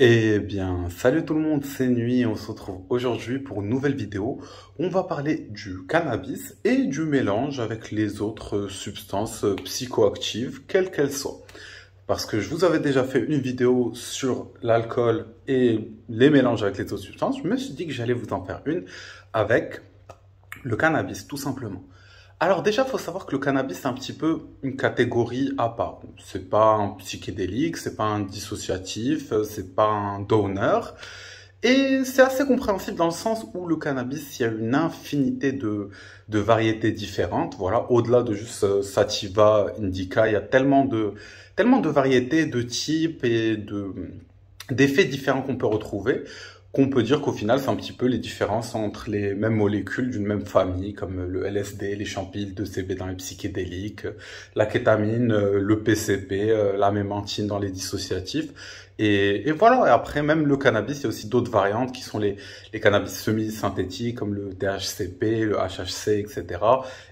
Eh bien, salut tout le monde, c'est Nuit et on se retrouve aujourd'hui pour une nouvelle vidéo où on va parler du cannabis et du mélange avec les autres substances psychoactives, quelles qu'elles soient. Parce que je vous avais déjà fait une vidéo sur l'alcool et les mélanges avec les autres substances, je me suis dit que j'allais vous en faire une avec le cannabis, tout simplement. Alors déjà, il faut savoir que le cannabis, c'est un petit peu une catégorie à part. C'est pas un psychédélique, c'est pas un dissociatif, c'est pas un downer. Et c'est assez compréhensible dans le sens où le cannabis, il y a une infinité de variétés différentes. Voilà, au-delà de juste sativa, indica, il y a tellement de variétés, de types et d'effets différents qu'on peut retrouver, qu'on peut dire qu'au final, c'est un petit peu les différences entre les mêmes molécules d'une même famille, comme le LSD, les champignes de CB dans les psychédéliques, la kétamine, le PCP, la mémantine dans les dissociatifs. Et voilà, et après, même le cannabis, il y a aussi d'autres variantes qui sont les cannabis semi-synthétiques, comme le THCP, le HHC, etc.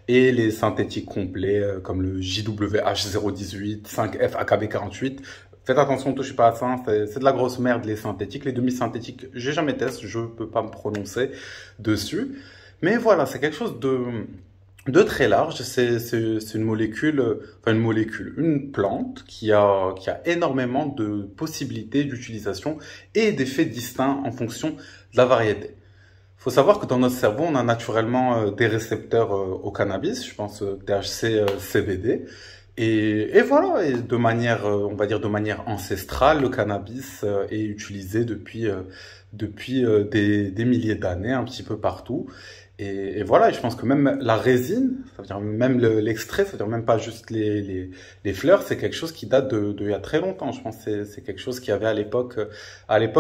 Et les synthétiques complets, comme le JWH018, 5F, AKB48. Faites attention, ne touchez pas à ça, c'est de la grosse merde les synthétiques. Les demi-synthétiques, j'ai jamais testé, je peux pas me prononcer dessus. Mais voilà, c'est quelque chose de très large. C'est une molécule, une plante qui a énormément de possibilités d'utilisation et d'effets distincts en fonction de la variété. Il faut savoir que dans notre cerveau, on a naturellement des récepteurs au cannabis, je pense THC, CBD. Et voilà, et de manière, on va dire de manière ancestrale, le cannabis est utilisé depuis des milliers d'années, un petit peu partout. Et voilà, et je pense que même la résine, ça veut dire même l'extrait, ça veut dire même pas juste les fleurs, c'est quelque chose qui date de il y a très longtemps. Je pense que c'est quelque chose qu'il y avait à l'époque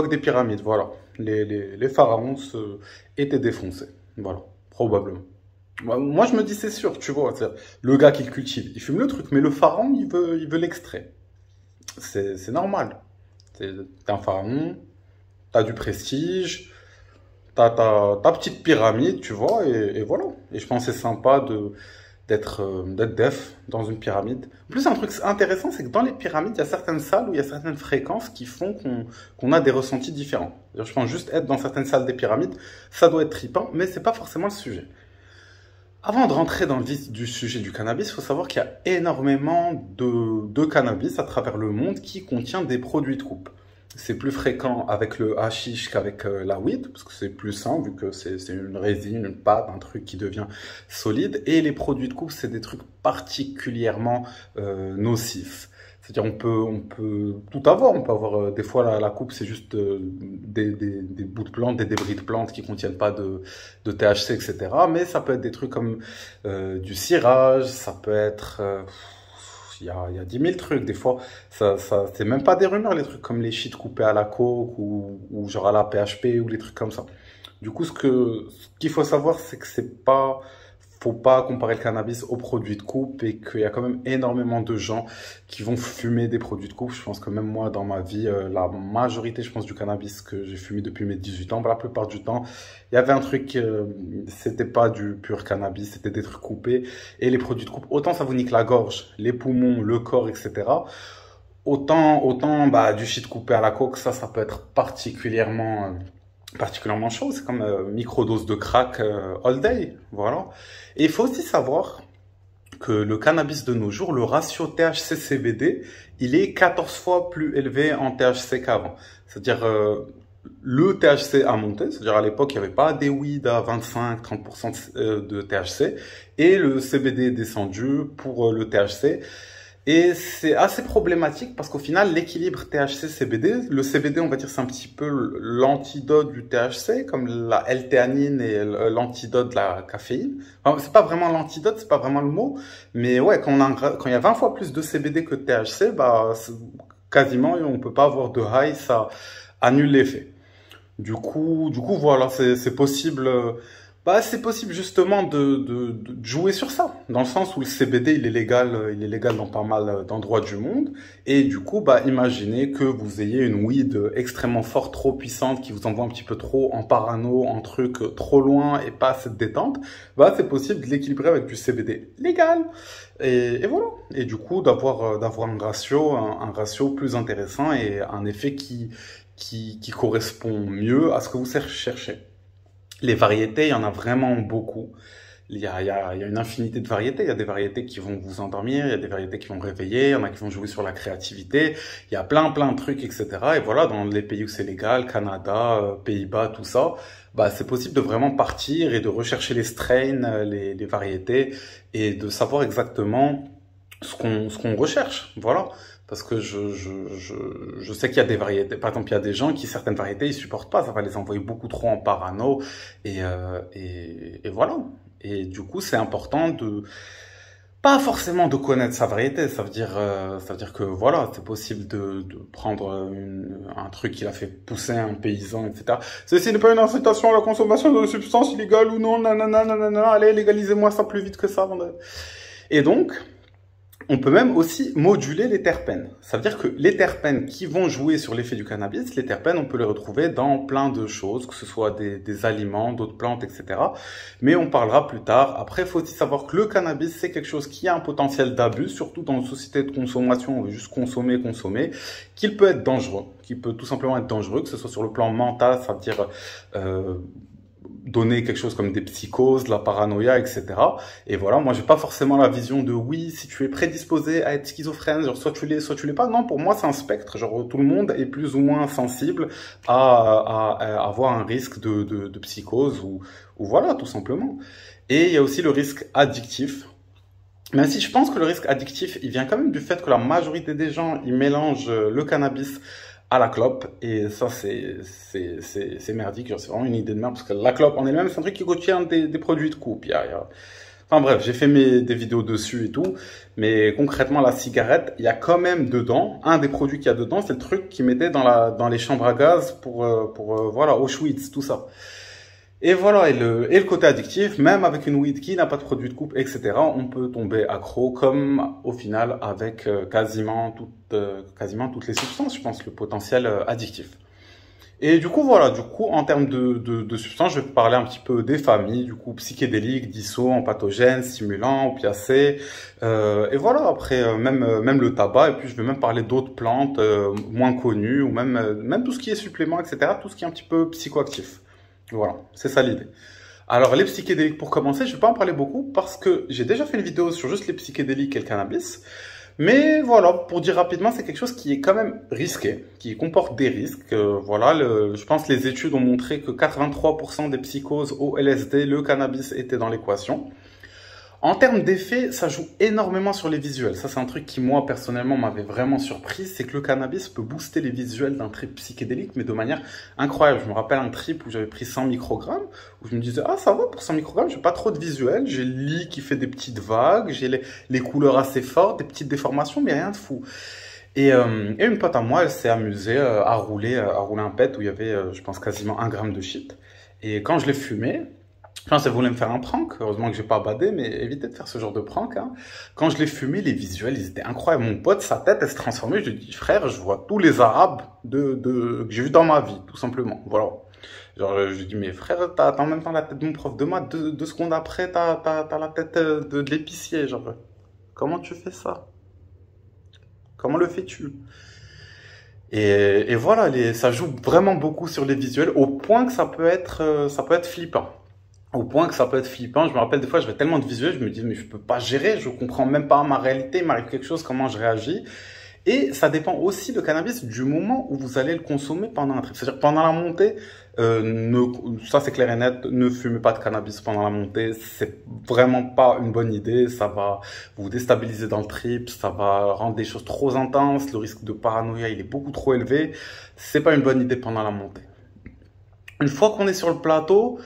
des pyramides. Voilà, les pharaons étaient défoncés. Voilà, probablement. Moi, je me dis, c'est sûr, tu vois, le gars qui le cultive, il fume le truc, mais le pharaon, il veut l'extrait. C'est normal. T'es un pharaon, t'as du prestige, t'as ta petite pyramide, tu vois, et voilà. Et je pense que c'est sympa d'être def dans une pyramide. En plus, un truc intéressant, c'est que dans les pyramides, il y a certaines salles où il y a certaines fréquences qui font qu'on a des ressentis différents. Je pense juste être dans certaines salles des pyramides, ça doit être trippant, mais c'est pas forcément le sujet. Avant de rentrer dans le vif du sujet du cannabis, il faut savoir qu'il y a énormément de cannabis à travers le monde qui contient des produits de coupe. C'est plus fréquent avec le hashish qu'avec la weed, parce que c'est plus sain, vu que c'est une résine, une pâte, un truc qui devient solide. Et les produits de coupe, c'est des trucs particulièrement nocifs. C'est-à-dire on peut tout avoir. On peut avoir des fois la coupe, c'est juste des bouts de plantes, des débris de plantes qui contiennent pas de THC, etc. Mais ça peut être des trucs comme du cirage, ça peut être il y a 10 000 trucs. Des fois, c'est même pas des rumeurs, les trucs comme les shit coupés à la coke ou genre à la PHP ou les trucs comme ça. Du coup, ce qu'il faut savoir, c'est que faut pas comparer le cannabis aux produits de coupe et qu'il y a quand même énormément de gens qui vont fumer des produits de coupe. Je pense que même moi, dans ma vie, la majorité, je pense, du cannabis que j'ai fumé depuis mes 18 ans, la plupart du temps, il y avait un truc, c'était pas du pur cannabis, c'était des trucs coupés. Et les produits de coupe, autant ça vous nique la gorge, les poumons, le corps, etc. Autant bah, du shit coupé à la coke, ça peut être particulièrement chaud. C'est comme microdose de crack all day, voilà. Et il faut aussi savoir que le cannabis de nos jours, le ratio THC-CBD, il est 14 fois plus élevé en THC qu'avant. C'est-à-dire, le THC a monté, c'est-à-dire à l'époque, il n'y avait pas des weed à 25-30% de THC, et le CBD est descendu pour le THC. Et c'est assez problématique parce qu'au final, l'équilibre THC-CBD, le CBD, on va dire, c'est un petit peu l'antidote du THC, comme la L-théanine et l'antidote de la caféine. Enfin, c'est pas vraiment l'antidote, c'est pas vraiment le mot, mais ouais, quand il y a 20 fois plus de CBD que de THC, bah, quasiment, on peut pas avoir de high, ça annule l'effet. Du coup, voilà, c'est possible. Bah, c'est possible justement de jouer sur ça, dans le sens où le CBD il est légal dans pas mal d'endroits du monde, et du coup, bah, imaginez que vous ayez une weed extrêmement forte, trop puissante, qui vous envoie un petit peu trop en parano, en truc trop loin et pas assez de détente, bah, c'est possible de l'équilibrer avec du CBD légal, et voilà. Et du coup, d'avoir un ratio plus intéressant et un effet qui correspond mieux à ce que vous cherchez. Les variétés, il y en a vraiment beaucoup. Il y a une infinité de variétés. Il y a des variétés qui vont vous endormir, il y a des variétés qui vont réveiller, il y en a qui vont jouer sur la créativité. Il y a plein de trucs, etc. Et voilà, dans les pays où c'est légal, Canada, Pays-Bas, tout ça, bah, c'est possible de vraiment partir et de rechercher les strains, les variétés, et de savoir exactement ce qu'on recherche. Voilà. Parce que je sais qu'il y a des variétés. Par exemple, il y a des gens qui, certaines variétés, ils supportent pas. Ça va les envoyer beaucoup trop en parano. Et voilà. Et du coup, c'est important pas forcément de connaître sa variété. Ça veut dire que voilà, c'est possible de prendre un truc qu'il a fait pousser un paysan, etc. Ceci n'est pas une incitation à la consommation de substances illégales ou non, nanana, nanana. Allez, légalisez-moi ça plus vite que ça. Et donc, on peut même aussi moduler les terpènes. Ça veut dire que les terpènes qui vont jouer sur l'effet du cannabis, les terpènes, on peut les retrouver dans plein de choses, que ce soit des aliments, d'autres plantes, etc. Mais on parlera plus tard. Après, il faut aussi savoir que le cannabis, c'est quelque chose qui a un potentiel d'abus, surtout dans une société de consommation, on veut juste consommer, qu'il peut être dangereux, qui peut tout simplement être dangereux, que ce soit sur le plan mental, ça veut dire donner quelque chose comme des psychoses, de la paranoïa, etc. Et voilà, moi j'ai pas forcément la vision de oui, si tu es prédisposé à être schizophrène, genre soit tu l'es pas. Non, pour moi c'est un spectre, genre tout le monde est plus ou moins sensible à avoir un risque de psychose ou voilà, tout simplement. Et il y a aussi le risque addictif. Même si je pense que le risque addictif, il vient quand même du fait que la majorité des gens, ils mélangent le cannabis à la clope, et ça c'est merdique, c'est vraiment une idée de merde, parce que la clope en elle-même c'est un truc qui contient des produits de coupe, enfin bref, j'ai fait des vidéos dessus et tout, mais concrètement la cigarette, il y a quand même dedans, un des produits qu'il y a dedans, c'est le truc qu'ils mettaient dans les chambres à gaz pour voilà, Auschwitz, tout ça. Et voilà, et le côté addictif, même avec une weed qui n'a pas de produit de coupe, etc., on peut tomber accro, comme au final avec quasiment toutes les substances, je pense, le potentiel addictif. Et du coup, voilà, en termes de substances, je vais parler un petit peu des familles, du coup, psychédéliques, disso, pathogènes, stimulants, opiacés, et voilà, après, même le tabac, et puis je vais même parler d'autres plantes moins connues, ou même tout ce qui est supplément, etc., tout ce qui est un petit peu psychoactif. Voilà, c'est ça l'idée. Alors, les psychédéliques, pour commencer, je vais pas en parler beaucoup parce que j'ai déjà fait une vidéo sur juste les psychédéliques et le cannabis. Mais voilà, pour dire rapidement, c'est quelque chose qui est quand même risqué, qui comporte des risques. Voilà, je pense que les études ont montré que 83% des psychoses au LSD, le cannabis était dans l'équation. En termes d'effet, ça joue énormément sur les visuels. Ça, c'est un truc qui, moi, personnellement, m'avait vraiment surpris. C'est que le cannabis peut booster les visuels d'un trip psychédélique, mais de manière incroyable. Je me rappelle un trip où j'avais pris 100 microgrammes, où je me disais, ah, ça va, pour 100 microgrammes, j'ai pas trop de visuels. J'ai le lit qui fait des petites vagues, j'ai les couleurs assez fortes, des petites déformations, mais rien de fou. Et une pote à moi, elle s'est amusée à rouler un pet où il y avait, je pense, quasiment 1 gramme de shit. Et quand je l'ai fumé, je pense qu'elle voulait me faire un prank. Heureusement que j'ai pas badé, mais évitez de faire ce genre de prank, hein. Quand je l'ai fumé, les visuels, ils étaient incroyables. Mon pote, sa tête, elle se transformait. Je lui dis, frère, je vois tous les Arabes que j'ai vu dans ma vie, tout simplement. Voilà. Genre, je lui dis, mais frère, t'as en même temps la tête de mon prof de maths. 2 secondes après, t'as la tête de l'épicier. Genre, comment tu fais ça? Comment le fais-tu? Et voilà, ça joue vraiment beaucoup sur les visuels, au point que ça peut être flippant. Au point que ça peut être flippant. Je me rappelle des fois, j'avais tellement de visuels, je me dis, mais je peux pas gérer, je comprends même pas ma réalité, il m'arrive quelque chose, comment je réagis. Et ça dépend aussi, le cannabis, du moment où vous allez le consommer pendant un trip. C'est-à-dire pendant la montée, ça c'est clair et net, ne fumez pas de cannabis pendant la montée, c'est vraiment pas une bonne idée, ça va vous déstabiliser dans le trip, ça va rendre des choses trop intenses, le risque de paranoïa il est beaucoup trop élevé, c'est pas une bonne idée pendant la montée. Une fois qu'on est sur le plateau,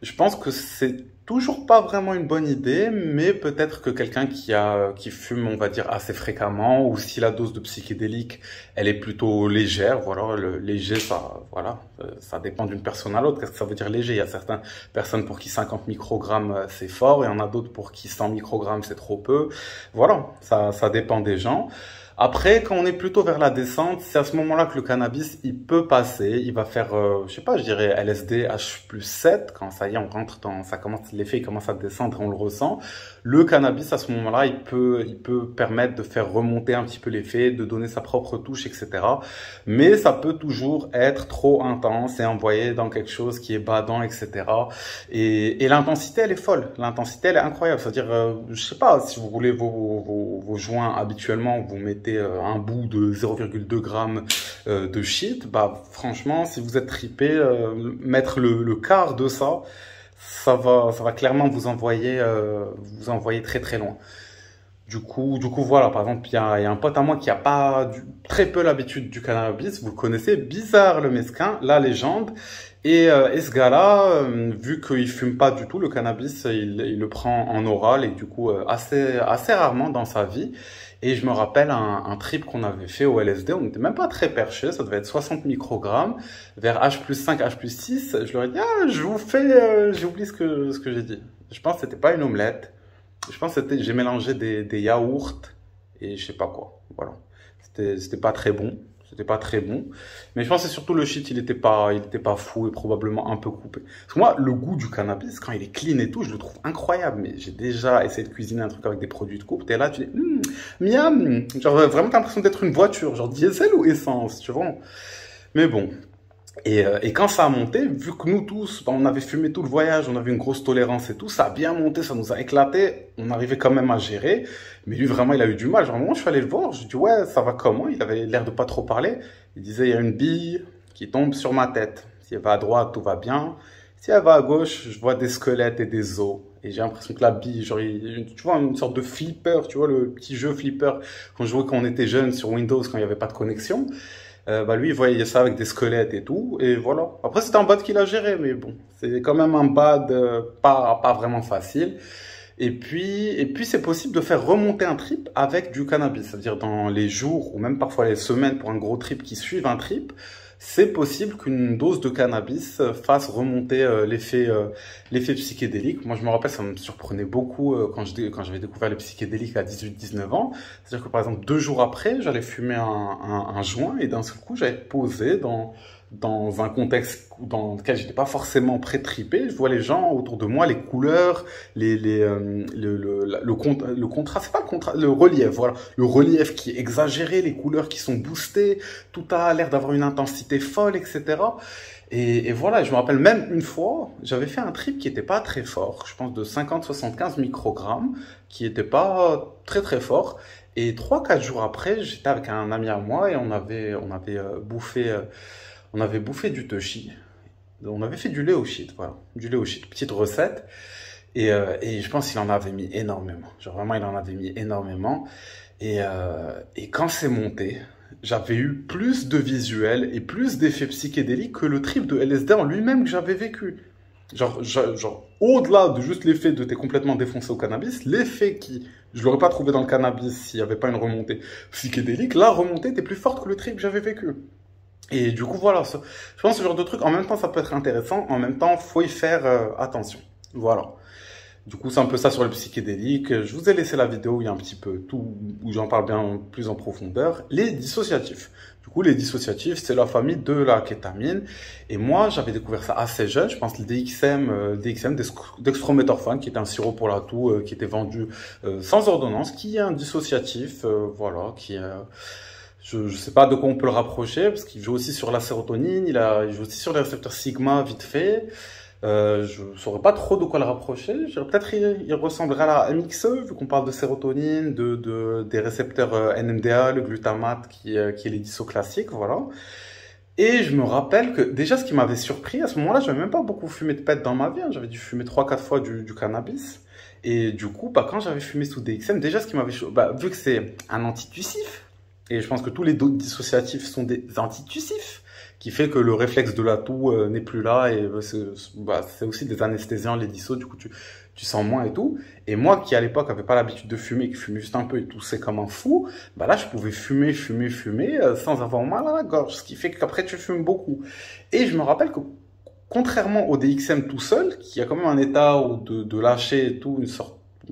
Je pense que c'est toujours pas vraiment une bonne idée, mais peut-être que quelqu'un qui fume, on va dire, assez fréquemment, ou si la dose de psychédélique, elle est plutôt légère, voilà, le léger, ça, voilà, ça dépend d'une personne à l'autre. Qu'est-ce que ça veut dire léger? Il y a certaines personnes pour qui 50 microgrammes, c'est fort, et il y en a d'autres pour qui 100 microgrammes, c'est trop peu. Voilà, ça dépend des gens. Après, quand on est plutôt vers la descente, c'est à ce moment-là que le cannabis, il peut passer. Il va faire, je sais pas, je dirais LSD H+7. Quand ça y est, on rentre dans, ça commence, l'effet il commence à descendre et on le ressent. Le cannabis, à ce moment-là, il peut permettre de faire remonter un petit peu l'effet, de donner sa propre touche, etc. Mais ça peut toujours être trop intense et envoyer dans quelque chose qui est badant, etc. Et l'intensité, elle est folle. L'intensité, elle est incroyable. C'est-à-dire, je sais pas, si vous roulez vos joints habituellement, vous mettez un bout de 0,2 grammes de shit, bah franchement, si vous êtes tripé, mettre le quart de ça, ça va clairement vous envoyer très très loin. Du coup, voilà, par exemple, il y a un pote à moi qui a pas très peu l'habitude du cannabis, vous le connaissez, Bizarre le Mesquin, la légende. Et ce gars-là, vu qu'il fume pas du tout le cannabis, il le prend en oral et du coup assez rarement dans sa vie. Et je me rappelle un trip qu'on avait fait au LSD, on n'était même pas très perché, ça devait être 60 microgrammes, vers H+5, H+6. Je leur ai dit, ah, je vous fais, j'ai oublié ce que j'ai dit. Je pense que c'était pas une omelette. Je pense que j'ai mélangé des yaourts et je sais pas quoi. Voilà. C'était pas très bon. C'était pas très bon. Mais je pense que c'est surtout le shit, il était pas fou et probablement un peu coupé. Parce que moi, le goût du cannabis, quand il est clean et tout, je le trouve incroyable. Mais j'ai déjà essayé de cuisiner un truc avec des produits de coupe. T'es là, tu dis, miam. Genre, vraiment, t'as l'impression d'être une voiture. Genre, diesel ou essence, tu vois. Mais bon. Et quand ça a monté, vu que nous tous, on avait fumé tout le voyage, on avait une grosse tolérance et tout, ça a bien monté, ça nous a éclaté, on arrivait quand même à gérer. Mais lui, vraiment, il a eu du mal. Genre, moi, je suis allé le voir, je lui ai dit, ouais, ça va comment? Il avait l'air de pas trop parler. Il disait, il y a une bille qui tombe sur ma tête. Si elle va à droite, tout va bien. Si elle va à gauche, je vois des squelettes et des os. Et j'ai l'impression que la bille, genre, tu vois, une sorte de flipper, tu vois, le petit jeu flipper qu'on jouait quand on était jeune sur Windows, quand il n'y avait pas de connexion. Bah lui, il voyait ça avec des squelettes et tout, et voilà. Après, c'était un bad qu'il a géré, mais bon, c'est quand même un bad pas vraiment facile. Et puis c'est possible de faire remonter un trip avec du cannabis. C'est-à-dire dans les jours ou même parfois les semaines pour un gros trip qui suivent un trip, c'est possible qu'une dose de cannabis fasse remonter l'effet psychédélique. Moi, je me rappelle, ça me surprenait beaucoup quand j'avais découvert les psychédéliques à 18-19 ans. C'est-à-dire que par exemple, 2 jours après, j'allais fumer un joint et d'un seul coup, j'allais être posé dans un contexte dans lequel j'étais pas forcément pré-tripé. Je vois les gens autour de moi, les couleurs, le contraste, c'est pas le contraste, le relief, voilà. Le relief qui est exagéré, les couleurs qui sont boostées, tout a l'air d'avoir une intensité folle, etc. Et voilà, je me rappelle même une fois, j'avais fait un trip qui était pas très fort, je pense de 50-75 microgrammes, qui était pas très très fort. Et 3-4 jours après, j'étais avec un ami à moi et on avait bouffé du Toshi. On avait fait du lait au shit, voilà. Du lait au shit, petite recette. Et je pense qu'il en avait mis énormément. Genre vraiment, il en avait mis énormément. Et quand c'est monté, j'avais eu plus de visuels et plus d'effets psychédéliques que le trip de LSD en lui-même que j'avais vécu. Genre au-delà de juste l'effet de t'es complètement défoncé au cannabis, l'effet qui, je l'aurais pas trouvé dans le cannabis s'il n'y avait pas une remontée psychédélique, la remontée était plus forte que le trip que j'avais vécu. Et du coup, voilà, je pense que ce genre de truc, en même temps, ça peut être intéressant, en même temps, faut y faire attention. Voilà. Du coup, c'est un peu ça sur le psychédélique. Je vous ai laissé la vidéo où il y a un petit peu tout, où j'en parle bien plus en profondeur. Les dissociatifs. Du coup, les dissociatifs, c'est la famille de la kétamine. Et moi, j'avais découvert ça assez jeune. Je pense le DXM, dextrométhorphane, qui est un sirop pour la toux, qui était vendu sans ordonnance, qui est un dissociatif, voilà, qui est... Je ne sais pas de quoi on peut le rapprocher, parce qu'il joue aussi sur la sérotonine, il joue aussi sur les récepteurs sigma, vite fait. Je ne saurais pas trop de quoi le rapprocher. Peut-être il ressemblerait à la MXE, vu qu'on parle de sérotonine, des récepteurs NMDA, le glutamate, qui est les disso classiques, voilà. Et je me rappelle que, déjà, ce qui m'avait surpris, à ce moment-là, je n'avais même pas beaucoup fumé de pète dans ma vie, hein. J'avais dû fumer 3-4 fois du cannabis. Et du coup, quand j'avais fumé sous DXM, déjà, ce qui m'avait... vu que c'est un antitussif, et je pense que tous les dissociatifs sont des antitussifs, qui fait que le réflexe de la toux n'est plus là et c'est aussi des anesthésiants, les dissos, du coup tu sens moins et tout. Et moi qui à l'époque avait pas l'habitude de fumer, qui fumait juste un peu et toussait comme un fou, bah là je pouvais fumer sans avoir mal à la gorge, ce qui fait qu'après tu fumes beaucoup. Et je me rappelle que contrairement au DXM tout seul, qui a quand même un état de lâcher et tout,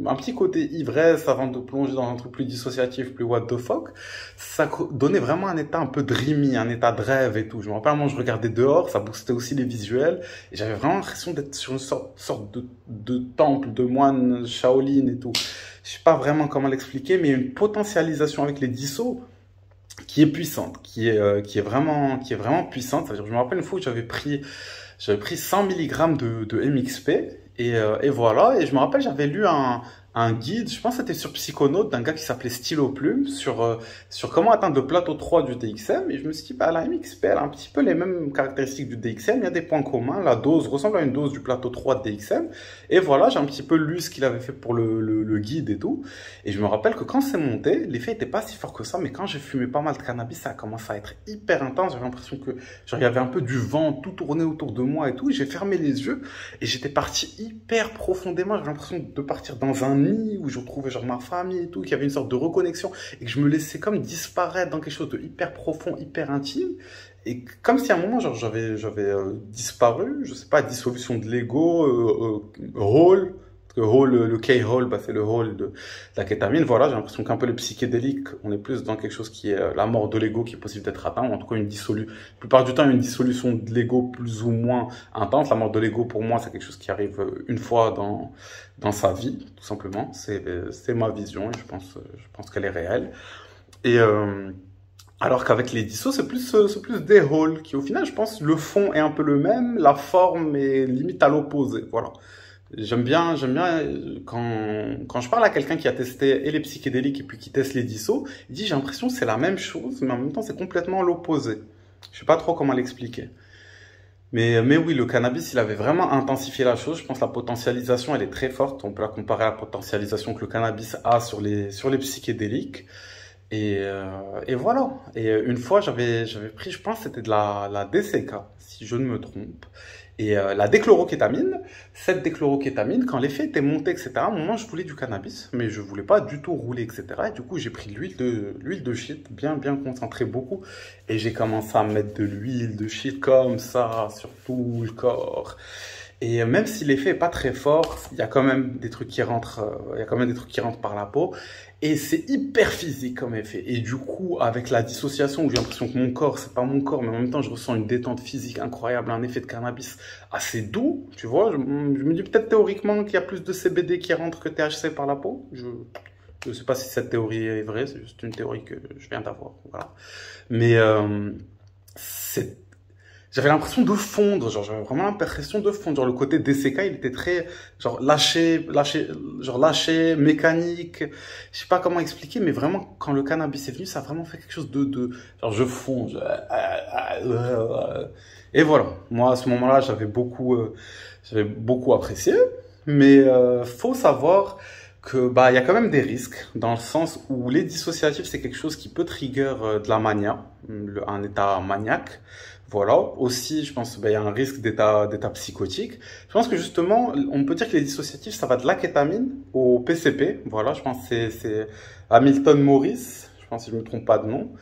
un petit côté ivresse avant de plonger dans un truc plus dissociatif, plus what the fuck, ça donnait vraiment un état un peu dreamy, un état de rêve et tout. Je me rappelle, moi, je regardais dehors, ça boostait aussi les visuels, et j'avais vraiment l'impression d'être sur une sorte de temple, de moine Shaolin et tout. Je sais pas vraiment comment l'expliquer, mais il y a une potentialisation avec les dissos qui est puissante, qui est vraiment puissante. C'est-à-dire, je me rappelle une fois où j'avais pris 100 mg de MXP et voilà. Et je me rappelle, j'avais lu un guide, je pense que c'était sur Psychonautes, d'un gars qui s'appelait Stylo Plume, sur comment atteindre le plateau 3 du DXM. Et je me suis dit, bah, la MXP, elle a un petit peu les mêmes caractéristiques du DXM, il y a des points communs. La dose ressemble à une dose du plateau 3 de DXM. Et voilà, j'ai un petit peu lu ce qu'il avait fait pour le guide et tout. Et je me rappelle que quand c'est monté, l'effet n'était pas si fort que ça, mais quand j'ai fumé pas mal de cannabis, ça a commencé à être hyper intense. J'avais l'impression que, genre, il y avait un peu du vent tout tourné autour de moi et tout. Et j'ai fermé les yeux et j'étais parti hyper profondément. J'avais l'impression de partir dans un nid où je retrouvais genre ma famille et tout, qu'il y avait une sorte de reconnexion et que je me laissais comme disparaître dans quelque chose de hyper profond, hyper intime. Et comme si à un moment, genre, j'avais disparu, je sais pas, dissolution de l'ego, rôle. Parce que le K-Hall, bah, c'est le hall de la kétamine. Voilà, j'ai l'impression qu'un peu les psychédéliques, on est plus dans quelque chose qui est la mort de l'ego qui est possible d'être atteint, ou en tout cas la plupart du temps, une dissolution de l'ego plus ou moins intense. La mort de l'ego, pour moi, c'est quelque chose qui arrive une fois dans sa vie, tout simplement. C'est ma vision et je pense qu'elle est réelle. Et, alors qu'avec les dissos, c'est plus des halls qui, au final, je pense, le fond est un peu le même, la forme est limite à l'opposé. Voilà. J'aime bien quand je parle à quelqu'un qui a testé et les psychédéliques et puis qui teste les dissos, il dit j'ai l'impression que c'est la même chose, mais en même temps c'est complètement l'opposé. Je sais pas trop comment l'expliquer. Mais oui, le cannabis, il avait vraiment intensifié la chose. Je pense que la potentialisation, elle est très forte. On peut la comparer à la potentialisation que le cannabis a sur les psychédéliques. Et voilà. Et une fois, j'avais pris, je pense, que c'était de la DCK, si je ne me trompe. Et la déchlorokétamine, cette déchlorokétamine, quand l'effet était monté, etc., à un moment, je voulais du cannabis, mais je voulais pas du tout rouler, etc. Et du coup, j'ai pris l'huile de shit, bien concentrée, beaucoup. Et j'ai commencé à mettre de l'huile de shit comme ça, sur tout le corps. Et même si l'effet est pas très fort, il y a quand même des trucs qui rentrent, par la peau. Et c'est hyper physique comme effet. Et du coup, avec la dissociation, où j'ai l'impression que mon corps, c'est pas mon corps, mais en même temps, je ressens une détente physique incroyable, un effet de cannabis assez doux, tu vois. Je me dis peut-être théoriquement qu'il y a plus de CBD qui rentre que THC par la peau. Je sais pas si cette théorie est vraie, c'est juste une théorie que je viens d'avoir, voilà. Mais j'avais l'impression de fondre, genre j'avais vraiment l'impression de fondre. Genre le côté DCK, il était très genre lâché, mécanique. Je sais pas comment expliquer, mais vraiment quand le cannabis est venu, ça a vraiment fait quelque chose de genre je fonds. Et voilà. Moi à ce moment-là, j'avais beaucoup apprécié, mais faut savoir que bah il y a quand même des risques dans le sens où les dissociatifs c'est quelque chose qui peut trigger de la mania, un état maniaque. Voilà. Aussi, je pense qu'il y a un risque d'état psychotique. Je pense que justement, on peut dire que les dissociatifs, ça va de la kétamine au PCP. Voilà, je pense que c'est Hamilton Morris, je pense si je me trompe pas de nom,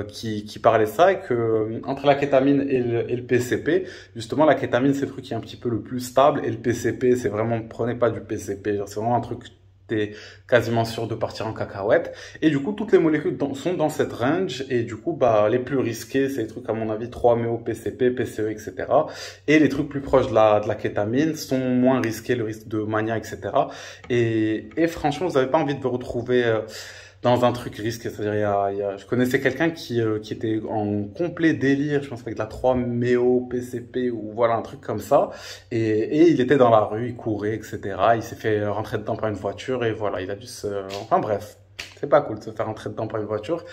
qui parlait ça et que entre la kétamine et le PCP, justement, la kétamine c'est le truc qui est un petit peu le plus stable et le PCP, c'est vraiment, prenez pas du PCP, c'est vraiment un truc t'es quasiment sûr de partir en cacahuète. Et du coup, toutes les molécules sont dans cette range. Et du coup, bah, les plus risqués, c'est les trucs, à mon avis, 3-méo, PCP, PCE, etc. Et les trucs plus proches de la kétamine sont moins risqués, le risque de mania, etc. Et franchement, vous n'avez pas envie de vous retrouver dans un truc risqué. C'est-à-dire, je connaissais quelqu'un qui était en complet délire, je pense avec de la 3-méo, PCP ou voilà, un truc comme ça. Et il était dans la rue, il courait, etc. Il s'est fait rentrer dedans par une voiture et voilà, il a dû enfin bref, c'est pas cool de se faire rentrer dedans par une voiture.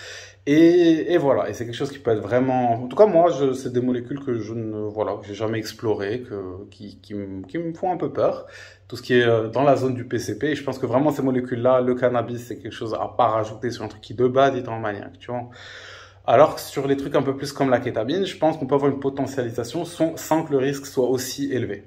Et voilà, et c'est quelque chose qui peut être vraiment... En tout cas, moi, c'est des molécules que que j'ai jamais explorées, qui me font un peu peur. Tout ce qui est dans la zone du PCP. Et je pense que vraiment, ces molécules-là, le cannabis, c'est quelque chose à pas rajouter sur un truc qui de base est en maniaque, tu vois. Alors que sur les trucs un peu plus comme la kétamine, je pense qu'on peut avoir une potentialisation sans que le risque soit aussi élevé.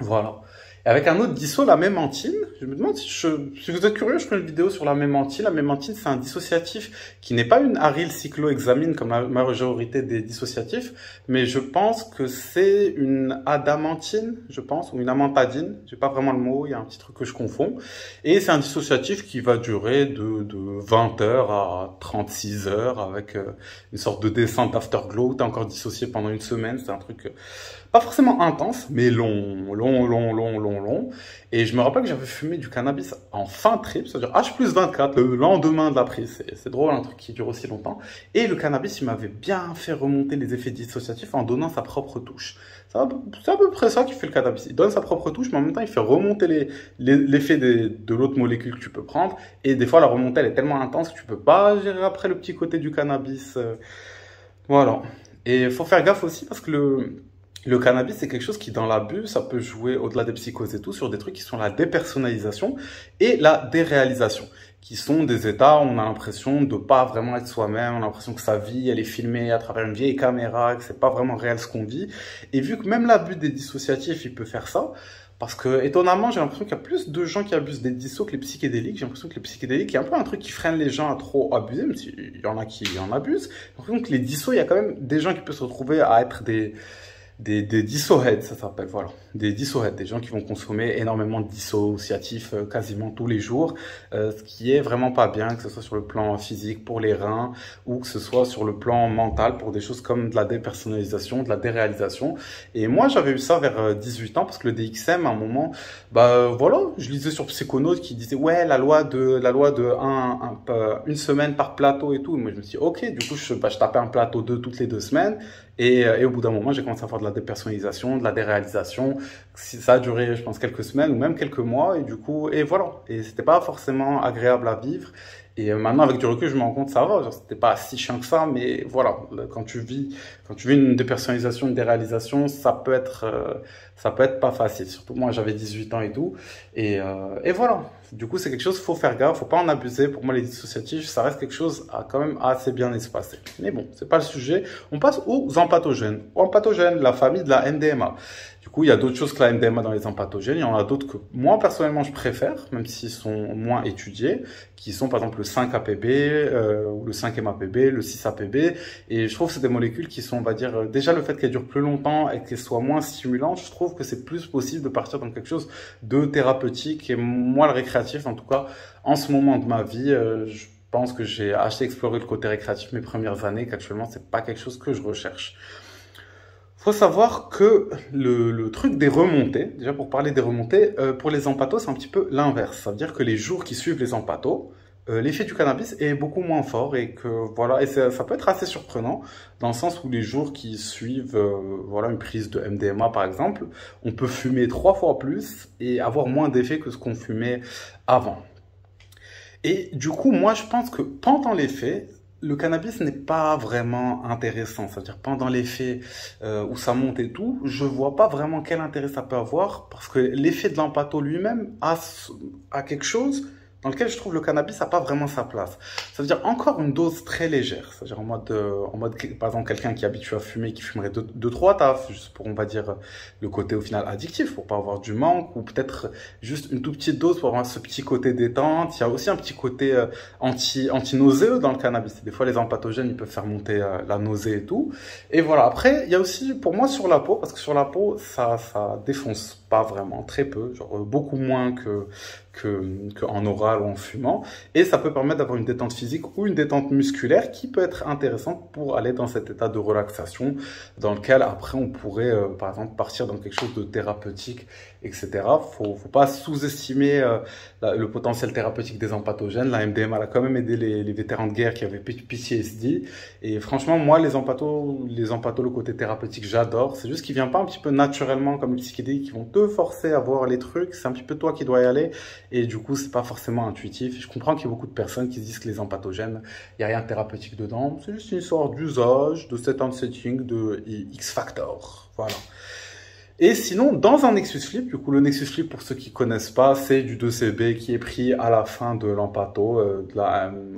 Voilà. Et avec un autre disso, la mémantine, je me demande si vous êtes curieux, je ferai une vidéo sur la mémantine. La mémantine, c'est un dissociatif qui n'est pas une arylcyclohexamine comme la majorité des dissociatifs, mais je pense que c'est une adamantine, je pense, ou une amantadine. J'ai pas vraiment le mot, il y a un petit truc que je confonds. Et c'est un dissociatif qui va durer de 20 heures à 36 heures avec une sorte de descente d'afterglow. T'es encore dissocié pendant une semaine, c'est un truc pas forcément intense, mais long. Et je me rappelle que j'avais fumé du cannabis en fin trip, c'est-à-dire H+24, le lendemain de la prise. C'est drôle, un truc qui dure aussi longtemps. Et le cannabis, il m'avait bien fait remonter les effets dissociatifs en donnant sa propre touche. C'est à peu près ça qui fait le cannabis. Il donne sa propre touche, mais en même temps, il fait remonter l'effet de l'autre molécule que tu peux prendre. Et des fois, la remontée, elle est tellement intense que tu peux pas gérer après le petit côté du cannabis. Voilà. Et il faut faire gaffe aussi parce que le cannabis, c'est quelque chose qui, dans l'abus, ça peut jouer, au-delà des psychoses et tout, sur des trucs qui sont la dépersonnalisation et la déréalisation, qui sont des états où on a l'impression de pas vraiment être soi-même, on a l'impression que sa vie, elle est filmée à travers une vieille caméra, que c'est pas vraiment réel ce qu'on vit. Et vu que même l'abus des dissociatifs, il peut faire ça, parce que, étonnamment, j'ai l'impression qu'il y a plus de gens qui abusent des dissos que les psychédéliques. J'ai l'impression que les psychédéliques, il y a un peu un truc qui freine les gens à trop abuser, même s'il y en a qui en abusent. J'ai l'impression que les dissos, il y a quand même des gens qui peuvent se retrouver à être des dissoheads, ça s'appelle, voilà. Des dissoheads, des gens qui vont consommer énormément de dissociatifs quasiment tous les jours, ce qui est vraiment pas bien, que ce soit sur le plan physique pour les reins ou que ce soit sur le plan mental pour des choses comme de la dépersonnalisation, de la déréalisation. Et moi, j'avais eu ça vers 18 ans parce que le DXM, à un moment, voilà, je lisais sur Psychonautes qui disait ouais, la loi de une semaine par plateau et tout. Et moi, je me suis dit, ok, du coup, je tapais un plateau toutes les 2 semaines. Et au bout d'un moment, j'ai commencé à faire de la dépersonnalisation, de la déréalisation. Ça a duré, je pense, quelques semaines ou même quelques mois. Et du coup, et voilà. Et c'était pas forcément agréable à vivre. Et maintenant, avec du recul, je me rends compte que ça va. Genre, c'était pas si chiant que ça, mais voilà. Quand tu vis une dépersonnalisation, une déréalisation, ça peut être pas facile. Surtout moi, j'avais 18 ans et tout. Et voilà. Du coup, c'est quelque chose, faut faire gaffe, faut pas en abuser. Pour moi, les dissociatifs, ça reste quelque chose à quand même assez bien espacé. Mais bon, c'est pas le sujet. On passe aux empatogènes. Empatogènes, la famille de la MDMA. Du coup, il y a d'autres choses que la MDMA dans les empatogènes. Il y en a d'autres que moi, personnellement, je préfère, même s'ils sont moins étudiés, qui sont par exemple le 5-APB, ou le 5-MAPB, le 6-APB. Et je trouve que c'est des molécules qui sont, on va dire, déjà le fait qu'elles durent plus longtemps et qu'elles soient moins stimulantes, je trouve que c'est plus possible de partir dans quelque chose de thérapeutique. Et moi, le récréatif, en tout cas, en ce moment de ma vie, je pense que j'ai assez exploré le côté récréatif mes premières années, qu'actuellement, c'est pas quelque chose que je recherche. Faut savoir que le truc des remontées, déjà pour parler des remontées, pour les empathos, c'est un petit peu l'inverse. Ça veut dire que les jours qui suivent les empathos, l'effet du cannabis est beaucoup moins fort et que voilà, et ça peut être assez surprenant dans le sens où les jours qui suivent voilà, une prise de MDMA par exemple, on peut fumer 3 fois plus et avoir moins d'effet que ce qu'on fumait avant. Et du coup, moi je pense que pendant l'effet, le cannabis n'est pas vraiment intéressant. C'est-à-dire pendant l'effet où ça monte et tout, je vois pas vraiment quel intérêt ça peut avoir parce que l'effet de l'empatho lui-même a quelque chose dans lequel je trouve le cannabis n'a pas vraiment sa place. Ça veut dire encore une dose très légère. C'est-à-dire en mode, par exemple, quelqu'un qui est habitué à fumer, qui fumerait 2-3 tafs, juste pour, on va dire, le côté au final addictif, pour pas avoir du manque, ou peut-être juste une toute petite dose pour avoir ce petit côté détente. Il y a aussi un petit côté anti-nauséeux dans le cannabis. Des fois, les empathogènes, ils peuvent faire monter la nausée et tout. Et voilà. Après, il y a aussi, pour moi, sur la peau, parce que sur la peau, ça défonce pas vraiment, très peu, genre beaucoup moins qu'en oral ou en fumant, et ça peut permettre d'avoir une détente physique ou une détente musculaire qui peut être intéressante pour aller dans cet état de relaxation dans lequel après on pourrait par exemple partir dans quelque chose de thérapeutique, etc. Faut pas sous-estimer le potentiel thérapeutique des empathogènes. La MDMA a quand même aidé les vétérans de guerre qui avaient PTSD, et franchement moi les empathos, le côté thérapeutique, j'adore. C'est juste qu'il vient pas un petit peu naturellement comme les psychédéliques qui vont te forcer à voir les trucs. C'est un petit peu toi qui dois y aller. Et du coup, c'est pas forcément intuitif. Je comprends qu'il y a beaucoup de personnes qui se disent que les empathogènes, il n'y a rien de thérapeutique dedans. C'est juste une histoire d'usage, de set and setting, de X-Factor. Voilà. Et sinon, dans un Nexus Flip, du coup, le Nexus Flip, pour ceux qui connaissent pas, c'est du 2CB qui est pris à la fin de l'Ampato,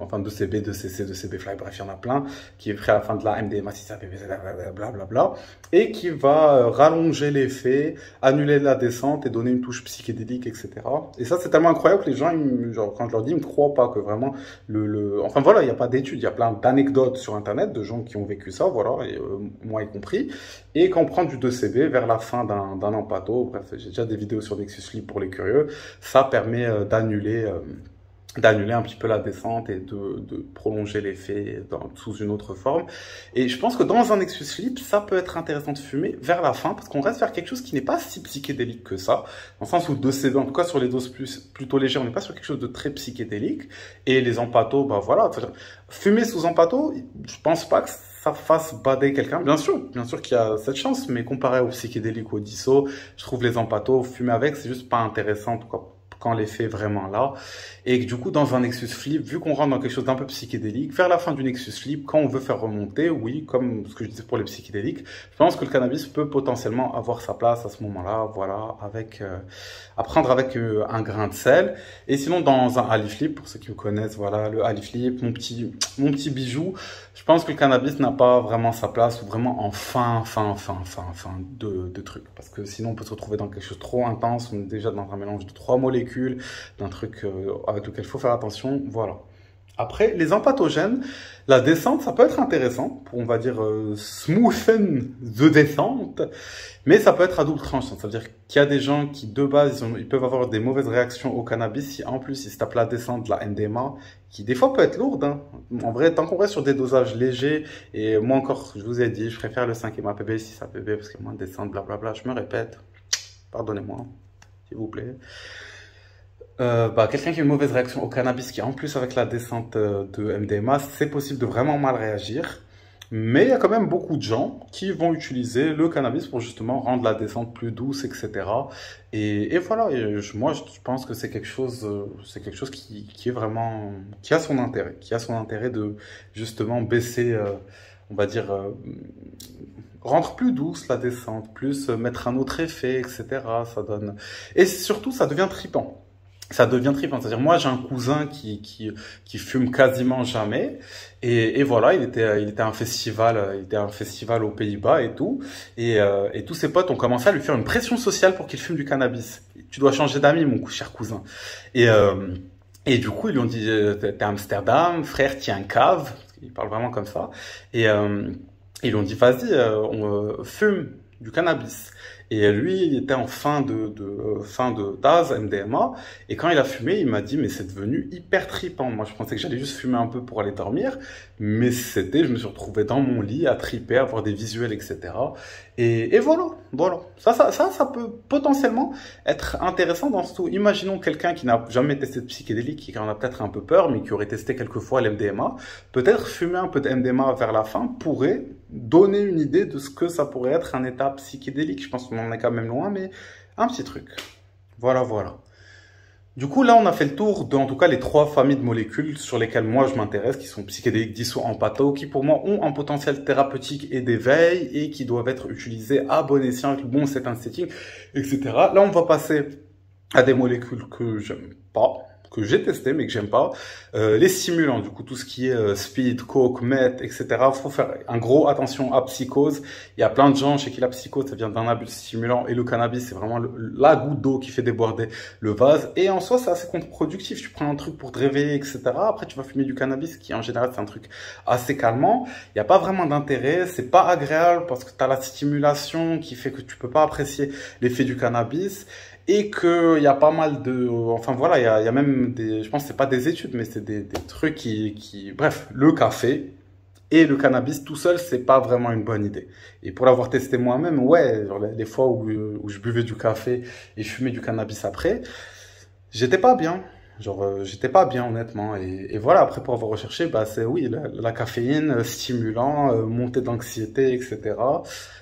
enfin 2CB, 2CC, 2CB Fly, bref, il y en a plein, qui est pris à la fin de la MDMA, 6APB, blablabla, et qui va rallonger l'effet, annuler la descente et donner une touche psychédélique, etc. Et ça, c'est tellement incroyable que les gens, genre, quand je leur dis, ils me croient pas que vraiment enfin voilà, il n'y a pas d'études, il y a plein d'anecdotes sur Internet de gens qui ont vécu ça, voilà, et, moi y compris. Et quand on prend du 2CB vers la fin d'un Ampato, bref, j'ai déjà des vidéos sur Nexus Flip pour les curieux, ça permet d'annuler un petit peu la descente et de prolonger l'effet sous une autre forme. Et je pense que dans un Nexus Flip, ça peut être intéressant de fumer vers la fin, parce qu'on reste vers quelque chose qui n'est pas si psychédélique que ça, dans le sens où 2CB, en tout cas sur les doses plutôt légères, on n'est pas sur quelque chose de très psychédélique, et les Ampatos, bah voilà, fumer sous Ampato, je pense pas que ça fasse bader quelqu'un. Bien sûr qu'il y a cette chance, mais comparé au psychédélique ou au disso, je trouve les Ampatos, fumer avec, c'est juste pas intéressant, en tout cas, quand l'effet est vraiment là. Et du coup, dans un Nexus Flip, vu qu'on rentre dans quelque chose d'un peu psychédélique, vers la fin du Nexus Flip, quand on veut faire remonter, oui, comme ce que je disais pour les psychédéliques, je pense que le cannabis peut potentiellement avoir sa place à ce moment-là, voilà, à prendre avec un grain de sel. Et sinon, dans un Ali Flip, pour ceux qui me connaissent, voilà, le Ali Flip, mon petit bijou, je pense que le cannabis n'a pas vraiment sa place, ou vraiment en fin de truc. Parce que sinon, on peut se retrouver dans quelque chose de trop intense, on est déjà dans un mélange de 3 molécules, d'un truc avec lequel il faut faire attention, voilà. Après, les empatogènes, la descente, ça peut être intéressant pour, on va dire, smoothen the descente, mais ça peut être à double tranchant. Ça veut dire qu'il y a des gens qui, de base, ils peuvent avoir des mauvaises réactions au cannabis si, en plus, ils se tapent la descente de la NDMA, qui des fois peut être lourde, hein. En vrai, tant qu'on reste sur des dosages légers, et moi encore, je vous ai dit, je préfère le 5 APB, 6 APB, parce qu'il y a moins de descente, blablabla, je me répète, pardonnez-moi, s'il vous plaît. Quelqu'un qui a une mauvaise réaction au cannabis, qui en plus avec la descente de MDMA, c'est possible de vraiment mal réagir. Mais il y a quand même beaucoup de gens qui vont utiliser le cannabis pour justement rendre la descente plus douce, etc. Et voilà, moi je pense que c'est quelque chose qui est vraiment, qui a son intérêt de justement baisser, on va dire, rendre plus douce la descente, plus mettre un autre effet, etc. Ça donne, et surtout ça devient trippant. Ça devient trippant. C'est-à-dire, moi, j'ai un cousin qui fume quasiment jamais. Et voilà, il était à un festival aux Pays-Bas et tout. Et tous ses potes ont commencé à lui faire une pression sociale pour qu'il fume du cannabis. Tu dois changer d'amis, mon cher cousin. Et du coup, ils lui ont dit, t'es à Amsterdam, frère, tiens, cave. Il parle vraiment comme ça. Et ils lui ont dit, vas-y, on fume du cannabis. Et lui, il était en fin de Taz, MDMA, et quand il a fumé, il m'a dit, mais c'est devenu hyper trippant. Moi, je pensais que j'allais juste fumer un peu pour aller dormir, mais je me suis retrouvé dans mon lit à tripper, à voir des visuels, etc. Et voilà. Ça peut potentiellement être intéressant dans ce tout. Imaginons quelqu'un qui n'a jamais testé de psychédélique, qui en a peut-être un peu peur, mais qui aurait testé quelques fois l'MDMA. Peut-être fumer un peu de MDMA vers la fin pourrait donner une idée de ce que ça pourrait être un état psychédélique. Je pense qu'on en est quand même loin, mais un petit truc. Voilà. Du coup, là, on a fait le tour de, en tout cas, les 3 familles de molécules sur lesquelles moi je m'intéresse, qui sont psychédéliques, dissous, empatho, qui pour moi ont un potentiel thérapeutique et d'éveil et qui doivent être utilisés à bon escient avec le bon setting, etc. Là, on va passer à des molécules que j'aime pas, que j'ai testé mais que j'aime pas. Les stimulants, du coup, tout ce qui est speed, coke, meth, etc. Faut faire un gros attention à psychose. Il y a plein de gens chez qui la psychose, ça vient d'un abus de stimulants, et le cannabis, c'est vraiment la goutte d'eau qui fait déborder le vase. Et en soi, c'est assez contre-productif. Tu prends un truc pour te réveiller, etc. Après, tu vas fumer du cannabis, qui en général, c'est un truc assez calmant. Il n'y a pas vraiment d'intérêt. C'est pas agréable parce que tu as la stimulation qui fait que tu peux pas apprécier l'effet du cannabis. Et qu'il y a pas mal de... Enfin voilà, il y a même des... Je pense que c'est pas des études, mais c'est des trucs Bref, le café et le cannabis tout seul, c'est pas vraiment une bonne idée. Et pour l'avoir testé moi-même, ouais, genre les fois où je buvais du café et je fumais du cannabis après, j'étais pas bien. J'étais pas bien honnêtement. Et voilà, après pour avoir recherché, c'est oui, la caféine, stimulant, montée d'anxiété, etc.